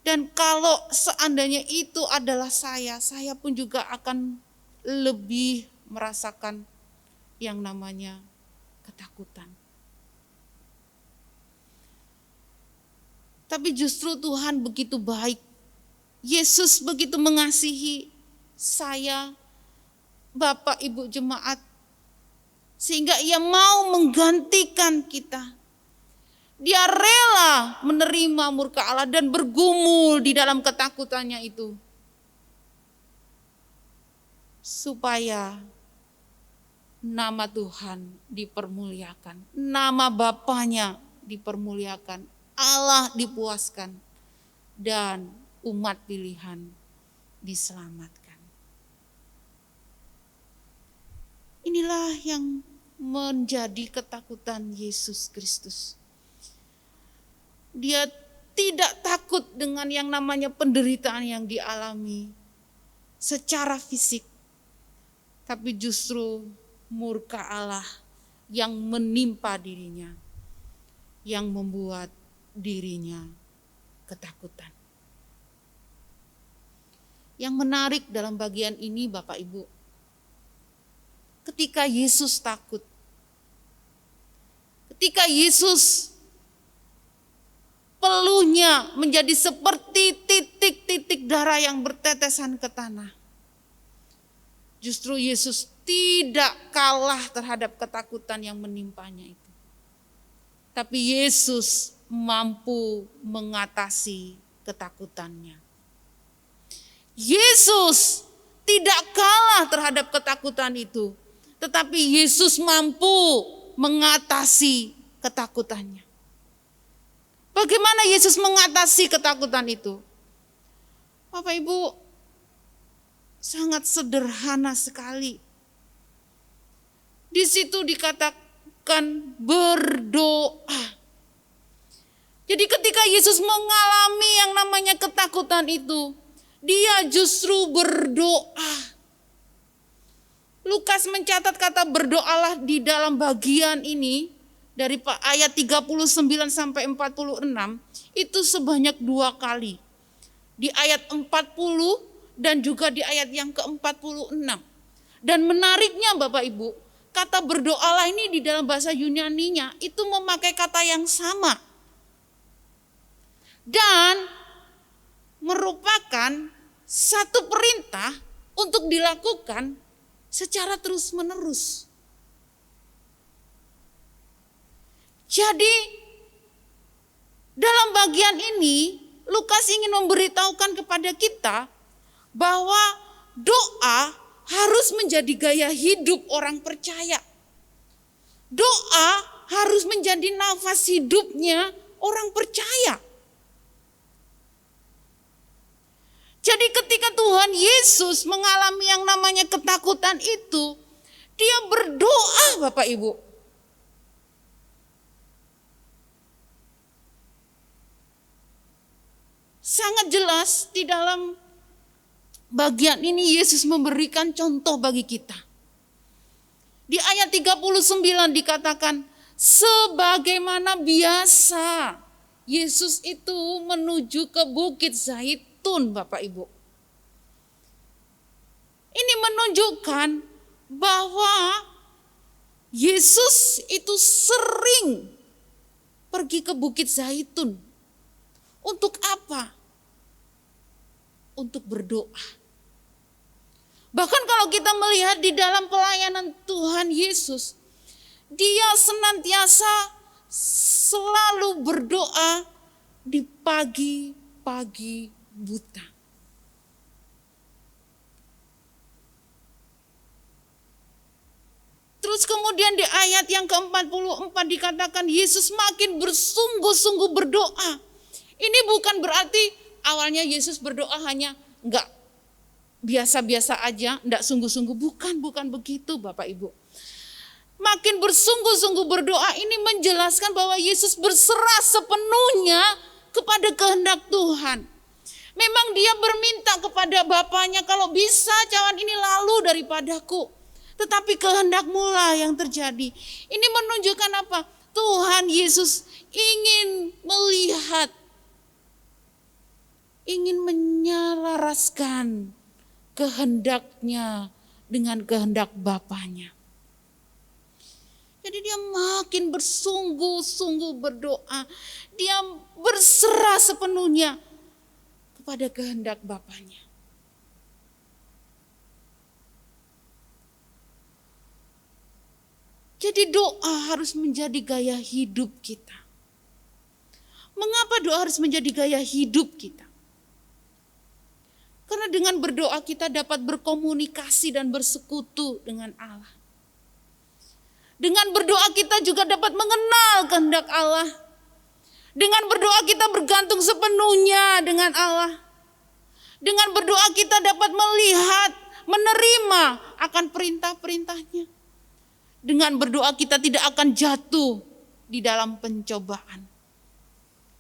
Speaker 3: Dan kalau seandainya itu adalah saya pun juga akan lebih merasakan yang namanya ketakutan. Tapi justru Tuhan begitu baik. Yesus begitu mengasihi saya, Bapak Ibu jemaat, sehingga Ia mau menggantikan kita. Dia rela menerima murka Allah dan bergumul di dalam ketakutannya itu. Supaya nama Tuhan dipermuliakan, nama Bapanya dipermuliakan, Allah dipuaskan, dan umat pilihan diselamatkan. Inilah yang menjadi ketakutan Yesus Kristus. Dia tidak takut dengan yang namanya penderitaan yang dialami secara fisik, tapi justru murka Allah yang menimpa dirinya, yang membuat dirinya ketakutan. Yang menarik dalam bagian ini Bapak Ibu, ketika Yesus takut, ketika Yesus peluhnya menjadi seperti titik-titik darah yang bertetesan ke tanah. Justru Yesus tidak kalah terhadap ketakutan yang menimpanya itu. Tapi Yesus mampu mengatasi ketakutannya. Yesus tidak kalah terhadap ketakutan itu. Tetapi Yesus mampu mengatasi ketakutannya. Bagaimana Yesus mengatasi ketakutan itu? Bapak Ibu, sangat sederhana sekali. Di situ dikatakan berdoa. Jadi ketika Yesus mengalami yang namanya ketakutan itu, dia justru berdoa. Lukas mencatat kata berdoalah di dalam bagian ini. Dari ayat 39 sampai 46 itu sebanyak 2 kali. Di ayat 40 dan juga di ayat yang ke-46. Dan menariknya Bapak Ibu, kata berdoalah ini di dalam bahasa Yunaninya itu memakai kata yang sama. Dan merupakan satu perintah untuk dilakukan secara terus-menerus. Jadi dalam bagian ini Lukas ingin memberitahukan kepada kita bahwa doa harus menjadi gaya hidup orang percaya. Doa harus menjadi nafas hidupnya orang percaya. Jadi ketika Tuhan Yesus mengalami yang namanya ketakutan itu, dia berdoa Bapak Ibu. Sangat jelas di dalam bagian ini Yesus memberikan contoh bagi kita. Di ayat 39 dikatakan, sebagaimana biasa Yesus itu menuju ke Bukit Zaitun Bapak Ibu. Ini menunjukkan bahwa Yesus itu sering pergi ke Bukit Zaitun. Untuk apa? Untuk berdoa. Bahkan kalau kita melihat di dalam pelayanan Tuhan Yesus, dia senantiasa selalu berdoa di pagi-pagi buta. Terus kemudian di ayat yang ke-44 dikatakan Yesus makin bersungguh-sungguh berdoa. Ini bukan berarti awalnya Yesus berdoa hanya enggak biasa-biasa aja, enggak sungguh-sungguh. Bukan begitu Bapak Ibu. Makin bersungguh-sungguh berdoa ini menjelaskan bahwa Yesus berserah sepenuhnya kepada kehendak Tuhan. Memang dia berminta kepada Bapaknya, kalau bisa cawan ini lalu daripadaku. Tetapi kehendak-Mu lah yang terjadi. Ini menunjukkan apa? Tuhan Yesus ingin melihat, ingin menyelaraskan kehendak-Nya dengan kehendak Bapanya. Jadi dia makin bersungguh-sungguh berdoa. Dia berserah sepenuhnya kepada kehendak Bapanya. Jadi doa harus menjadi gaya hidup kita. Mengapa doa harus menjadi gaya hidup kita? Karena dengan berdoa kita dapat berkomunikasi dan bersekutu dengan Allah. Dengan berdoa kita juga dapat mengenal kehendak Allah. Dengan berdoa kita bergantung sepenuhnya dengan Allah. Dengan berdoa kita dapat melihat, menerima akan perintah-perintahnya. Dengan berdoa kita tidak akan jatuh di dalam pencobaan.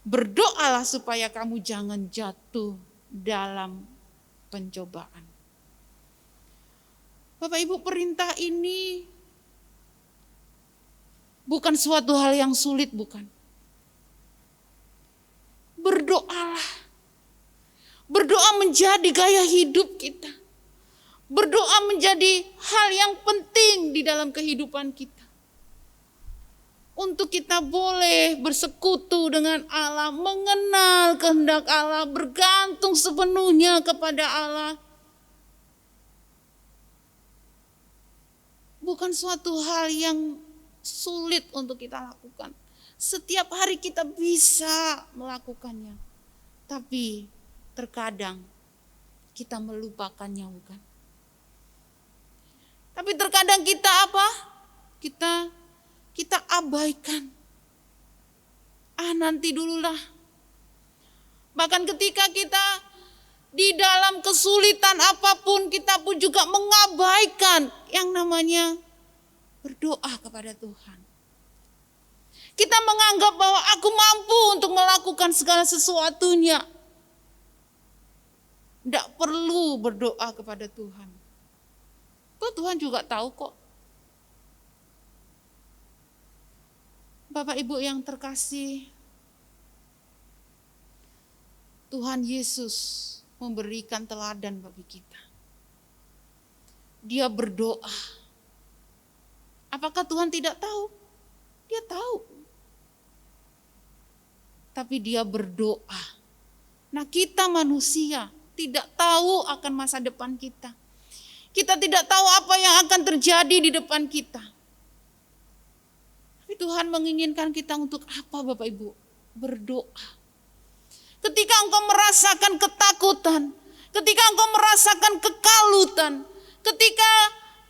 Speaker 3: Berdoalah supaya kamu jangan jatuh dalam pencobaan. Bapak Ibu, perintah ini bukan suatu hal yang sulit, bukan. Berdoalah. Berdoa menjadi gaya hidup kita. Berdoa menjadi hal yang penting di dalam kehidupan kita. Untuk kita boleh bersekutu dengan Allah, mengenal kehendak Allah, bergantung sepenuhnya kepada Allah. Bukan suatu hal yang sulit untuk kita lakukan. Setiap hari kita bisa melakukannya. Tapi terkadang kita melupakannya, bukan? Tapi terkadang kita apa? Kita abaikan. Nanti dululah. Bahkan ketika kita di dalam kesulitan apapun, kita pun juga mengabaikan yang namanya berdoa kepada Tuhan. Kita menganggap bahwa aku mampu untuk melakukan segala sesuatunya. Tidak perlu berdoa kepada Tuhan. Tuhan juga tahu kok. Bapak Ibu yang terkasih, Tuhan Yesus memberikan teladan bagi kita. Dia berdoa. Apakah Tuhan tidak tahu? Dia tahu. Tapi dia berdoa. Nah, kita manusia tidak tahu akan masa depan kita. Kita tidak tahu apa yang akan terjadi di depan kita. Tapi Tuhan menginginkan kita untuk apa, Bapak Ibu? Berdoa. Ketika engkau merasakan ketakutan, ketika engkau merasakan kekalutan, ketika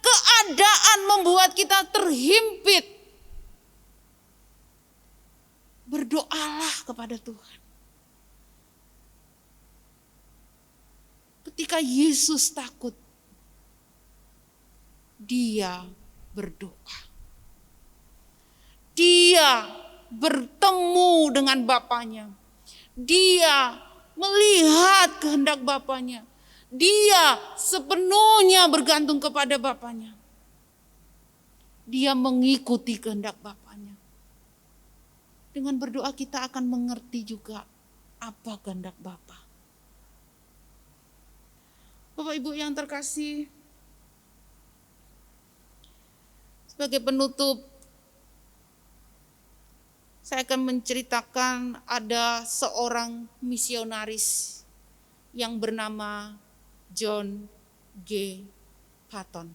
Speaker 3: keadaan membuat kita terhimpit, berdoalah kepada Tuhan. Ketika Yesus takut, Dia berdoa. Dia bertemu dengan Bapanya. Dia melihat kehendak Bapanya. Dia sepenuhnya bergantung kepada Bapanya. Dia mengikuti kehendak Bapanya. Dengan berdoa kita akan mengerti juga apa kehendak Bapa. Bapak Ibu yang terkasih, sebagai penutup, saya akan menceritakan ada seorang misionaris yang bernama John G. Paton.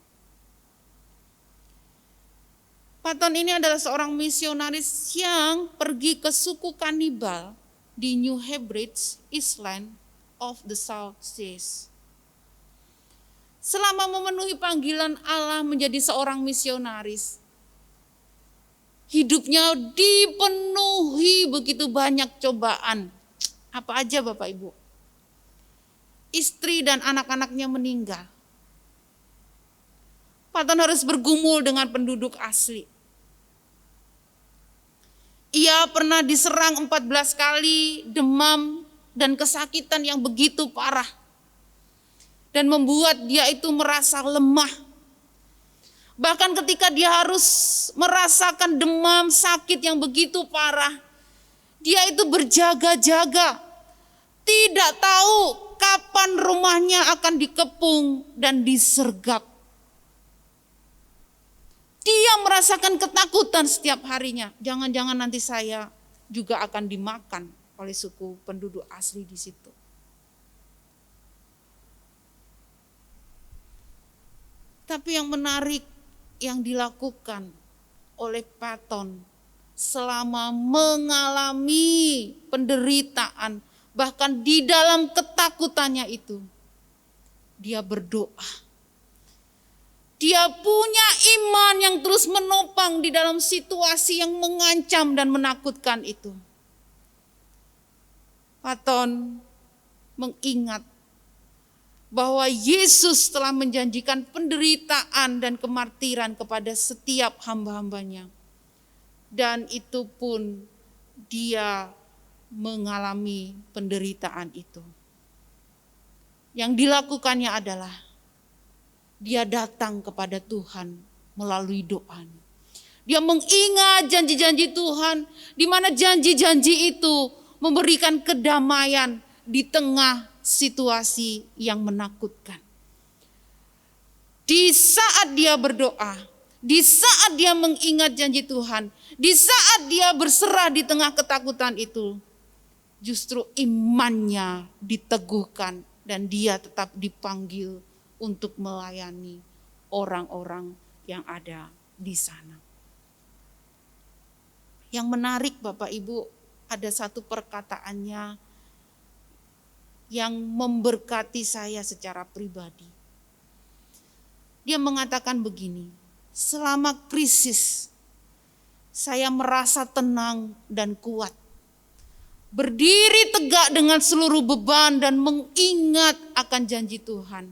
Speaker 3: Paton ini adalah seorang misionaris yang pergi ke suku kanibal di New Hebrides, Island of the South Seas. Selama memenuhi panggilan Allah menjadi seorang misionaris, hidupnya dipenuhi begitu banyak cobaan. Apa aja Bapak Ibu? Istri dan anak-anaknya meninggal. Paton harus bergumul dengan penduduk asli. Ia pernah diserang 14 kali, demam dan kesakitan yang begitu parah. Dan membuat dia itu merasa lemah. Bahkan ketika dia harus merasakan demam, sakit yang begitu parah, dia itu berjaga-jaga, tidak tahu kapan rumahnya akan dikepung dan disergap. Dia merasakan ketakutan setiap harinya. Jangan-jangan nanti saya juga akan dimakan oleh suku penduduk asli di situ. Tapi yang menarik yang dilakukan oleh Paton selama mengalami penderitaan, bahkan di dalam ketakutannya itu, dia berdoa. Dia punya iman yang terus menopang di dalam situasi yang mengancam dan menakutkan itu. Paton mengingat bahwa Yesus telah menjanjikan penderitaan dan kemartiran kepada setiap hamba-hambanya. Dan itu pun dia mengalami penderitaan itu. Yang dilakukannya adalah dia datang kepada Tuhan melalui doa. Dia mengingat janji-janji Tuhan, di mana janji-janji itu memberikan kedamaian di tengah situasi yang menakutkan. Di saat dia berdoa, di saat dia mengingat janji Tuhan, di saat dia berserah di tengah ketakutan itu, justru imannya diteguhkan dan dia tetap dipanggil untuk melayani orang-orang yang ada di sana. Yang menarik Bapak Ibu, ada satu perkataannya yang memberkati saya secara pribadi. Dia mengatakan begini, selama krisis saya merasa tenang dan kuat. Berdiri tegak dengan seluruh beban dan mengingat akan janji Tuhan.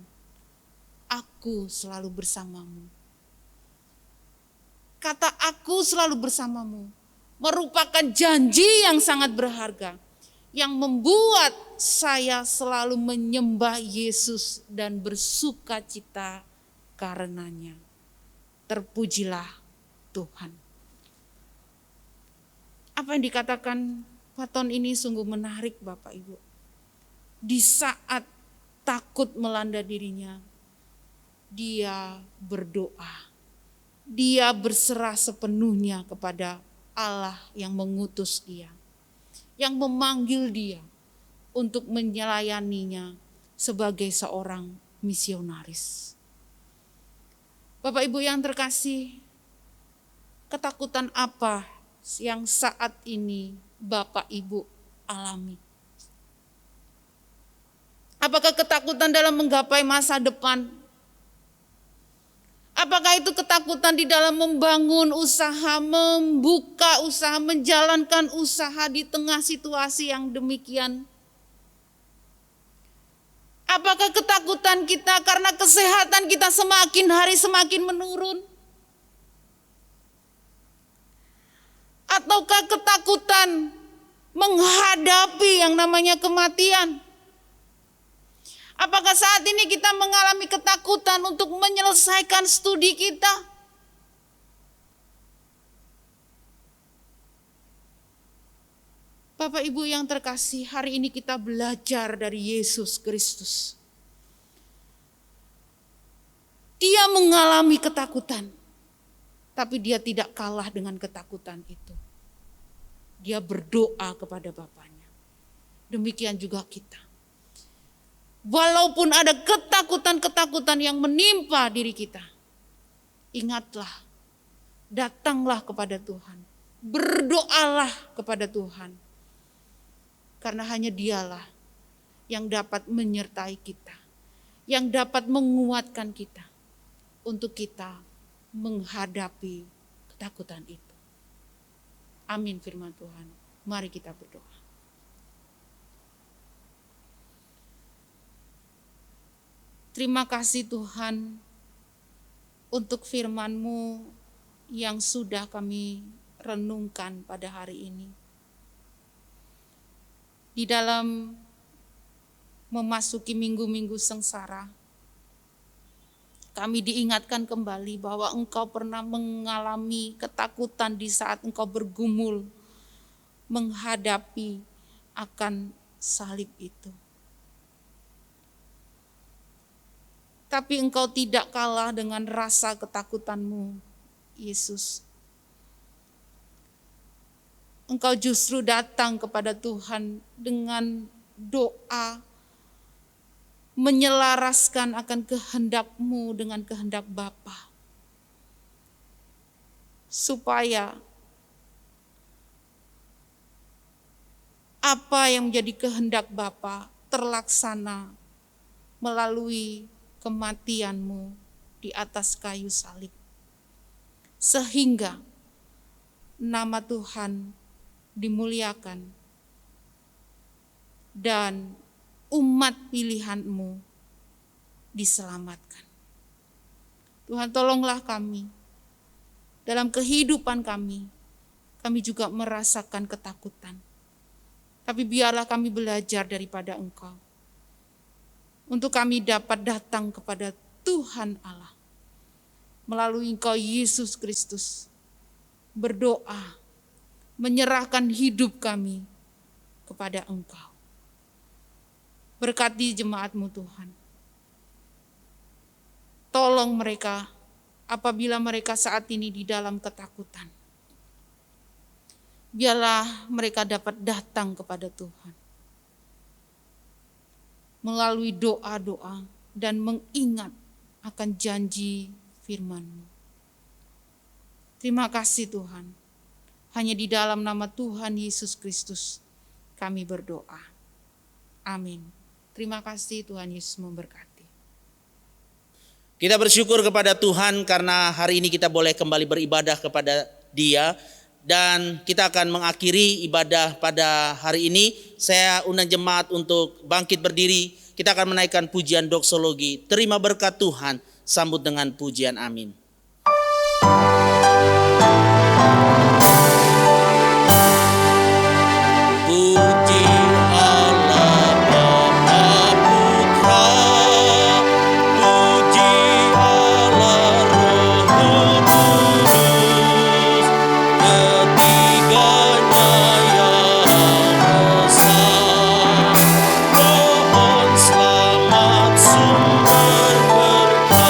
Speaker 3: Aku selalu bersamamu. Kata aku selalu bersamamu merupakan janji yang sangat berharga, yang membuat saya selalu menyembah Yesus dan bersuka cita karenanya. Terpujilah Tuhan. Apa yang dikatakan Paton ini sungguh menarik Bapak Ibu. Di saat takut melanda dirinya, dia berdoa. Dia berserah sepenuhnya kepada Allah yang mengutus dia, yang memanggil dia untuk menyelaninya sebagai seorang misionaris. Bapak Ibu yang terkasih, ketakutan apa yang saat ini Bapak Ibu alami? Apakah ketakutan dalam menggapai masa depan? Apakah itu ketakutan di dalam membangun usaha, membuka usaha, menjalankan usaha di tengah situasi yang demikian? Apakah ketakutan kita karena kesehatan kita semakin hari semakin menurun? Ataukah ketakutan menghadapi yang namanya kematian? Apakah saat ini kita mengalami ketakutan untuk menyelesaikan studi kita? Bapak Ibu yang terkasih, hari ini kita belajar dari Yesus Kristus. Dia mengalami ketakutan, tapi dia tidak kalah dengan ketakutan itu. Dia berdoa kepada Bapaknya. Demikian juga kita. Walaupun ada ketakutan-ketakutan yang menimpa diri kita, ingatlah, datanglah kepada Tuhan, berdoalah kepada Tuhan. Karena hanya Dialah yang dapat menyertai kita, yang dapat menguatkan kita untuk kita menghadapi ketakutan itu. Amin firman Tuhan. Mari kita berdoa. Terima kasih Tuhan untuk firman-Mu yang sudah kami renungkan pada hari ini. Di dalam memasuki minggu-minggu sengsara, kami diingatkan kembali bahwa Engkau pernah mengalami ketakutan di saat Engkau bergumul menghadapi akan salib itu. Tapi Engkau tidak kalah dengan rasa ketakutan-Mu, Yesus. Engkau justru datang kepada Tuhan dengan doa, menyelaraskan akan kehendak-Mu dengan kehendak Bapa. Supaya apa yang menjadi kehendak Bapa terlaksana melalui kematian-Mu di atas kayu salib. Sehingga nama Tuhan dimuliakan dan umat pilihan-Mu diselamatkan. Tuhan, tolonglah kami. Dalam kehidupan kami juga merasakan ketakutan. Tapi biarlah kami belajar daripada Engkau. Untuk kami dapat datang kepada Tuhan Allah. Melalui Engkau Yesus Kristus. Berdoa, menyerahkan hidup kami kepada Engkau. Berkati jemaat-Mu Tuhan. Tolong mereka apabila mereka saat ini di dalam ketakutan. Biarlah mereka dapat datang kepada Tuhan. Melalui doa-doa dan mengingat akan janji firman-Mu. Terima kasih Tuhan. Hanya di dalam nama Tuhan Yesus Kristus kami berdoa. Amin. Terima kasih, Tuhan Yesus memberkati.
Speaker 4: Kita bersyukur kepada Tuhan karena hari ini kita boleh kembali beribadah kepada Dia. Dan kita akan mengakhiri ibadah pada hari ini. Saya undang jemaat untuk bangkit berdiri. Kita akan menaikkan pujian doksologi. Terima berkat Tuhan, sambut dengan pujian amin. Puji Allah Bapa Putra, puji Allah Roh Kudus, ketiganya yang esa. Mohon selamat sumber berkat.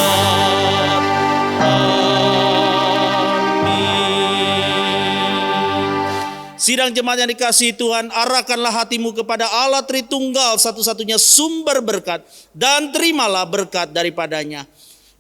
Speaker 4: Sidang jemaat yang dikasihi Tuhan, arahkanlah hatimu kepada Allah Tritunggal, satu-satunya sumber berkat, dan terimalah berkat daripadanya.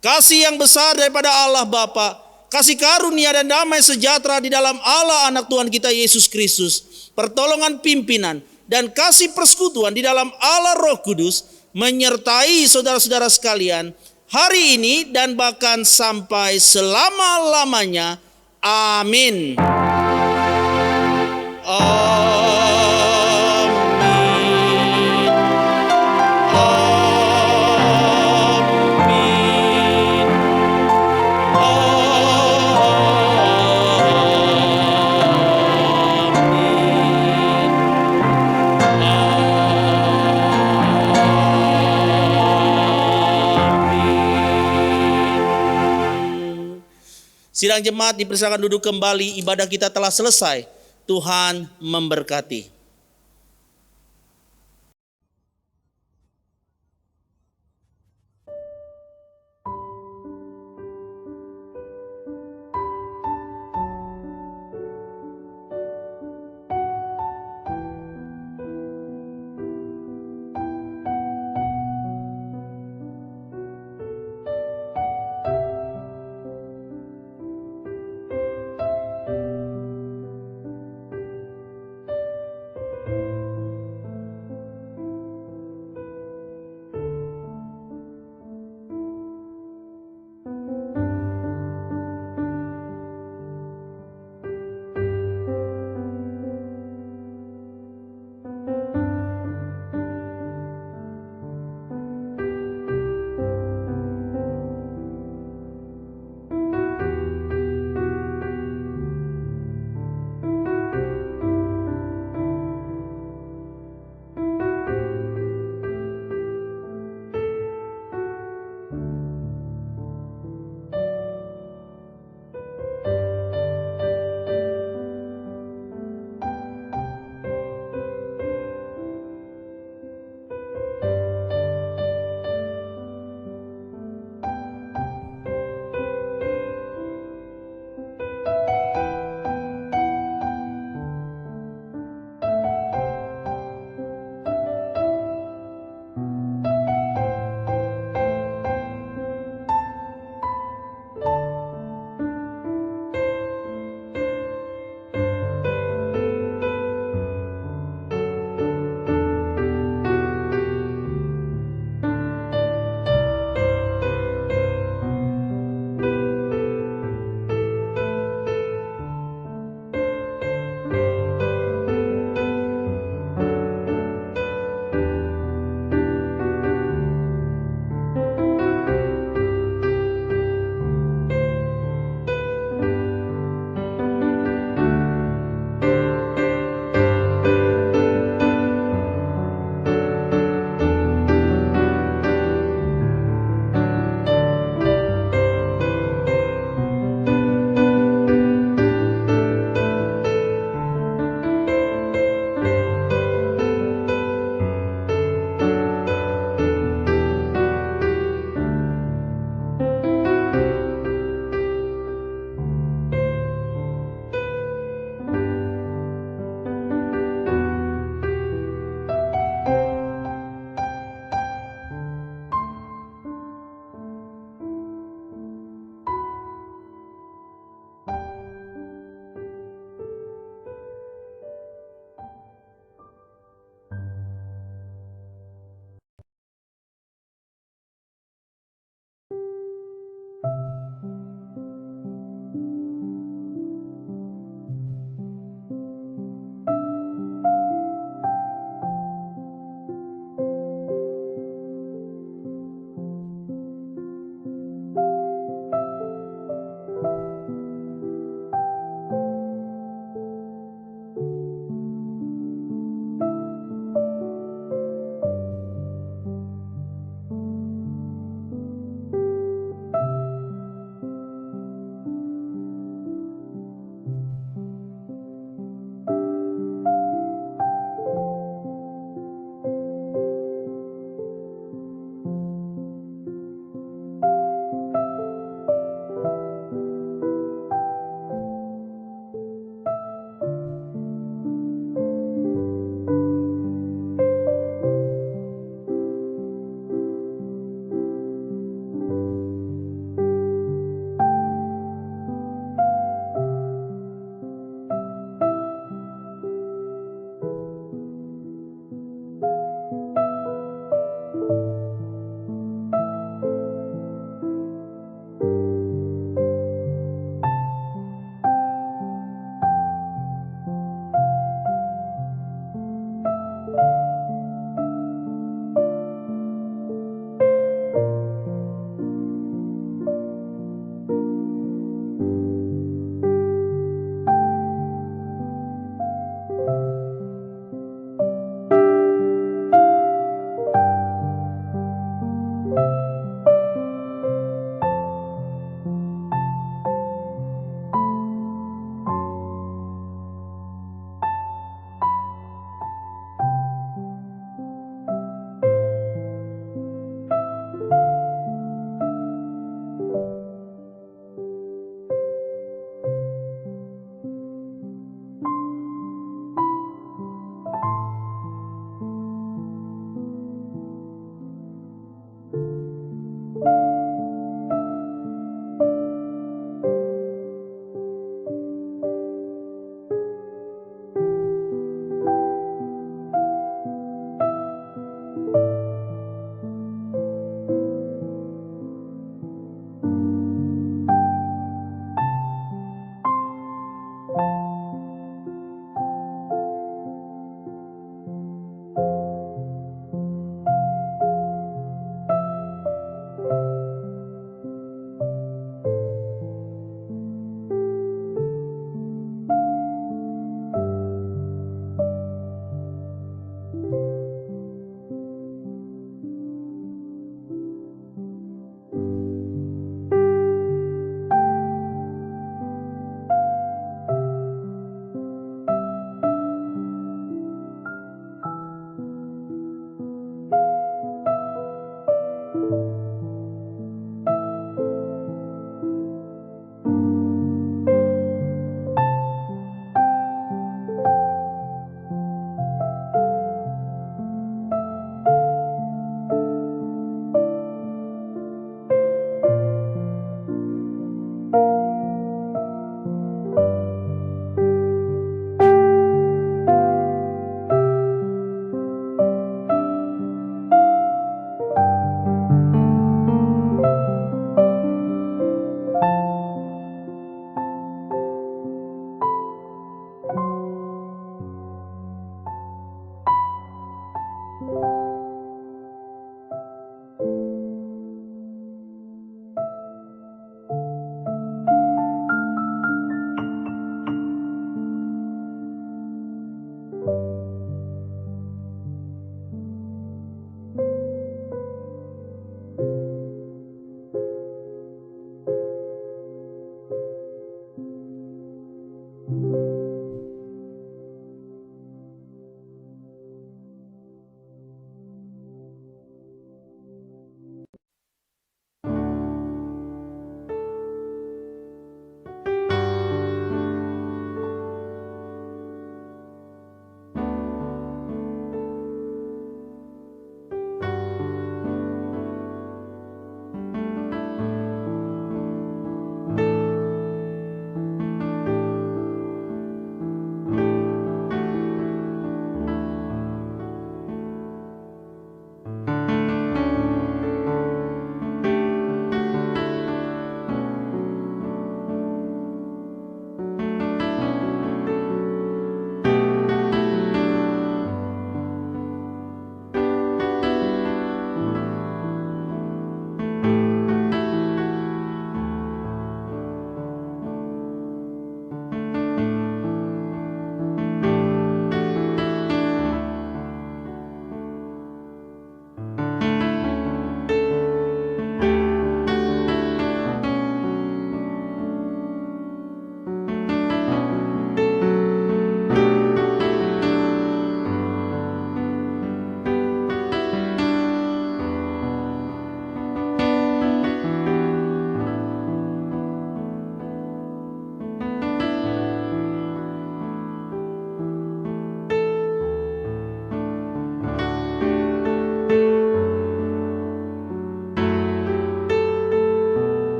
Speaker 4: Kasih yang besar daripada Allah Bapa, kasih karunia dan damai sejahtera di dalam Allah Anak Tuhan kita Yesus Kristus, pertolongan pimpinan dan kasih persekutuan di dalam Allah Roh Kudus menyertai saudara-saudara sekalian hari ini dan bahkan sampai selama-lamanya. Amin. Amin. Amin. Sidang jemaat dipersilakan duduk kembali, ibadah kita telah selesai. Tuhan memberkati.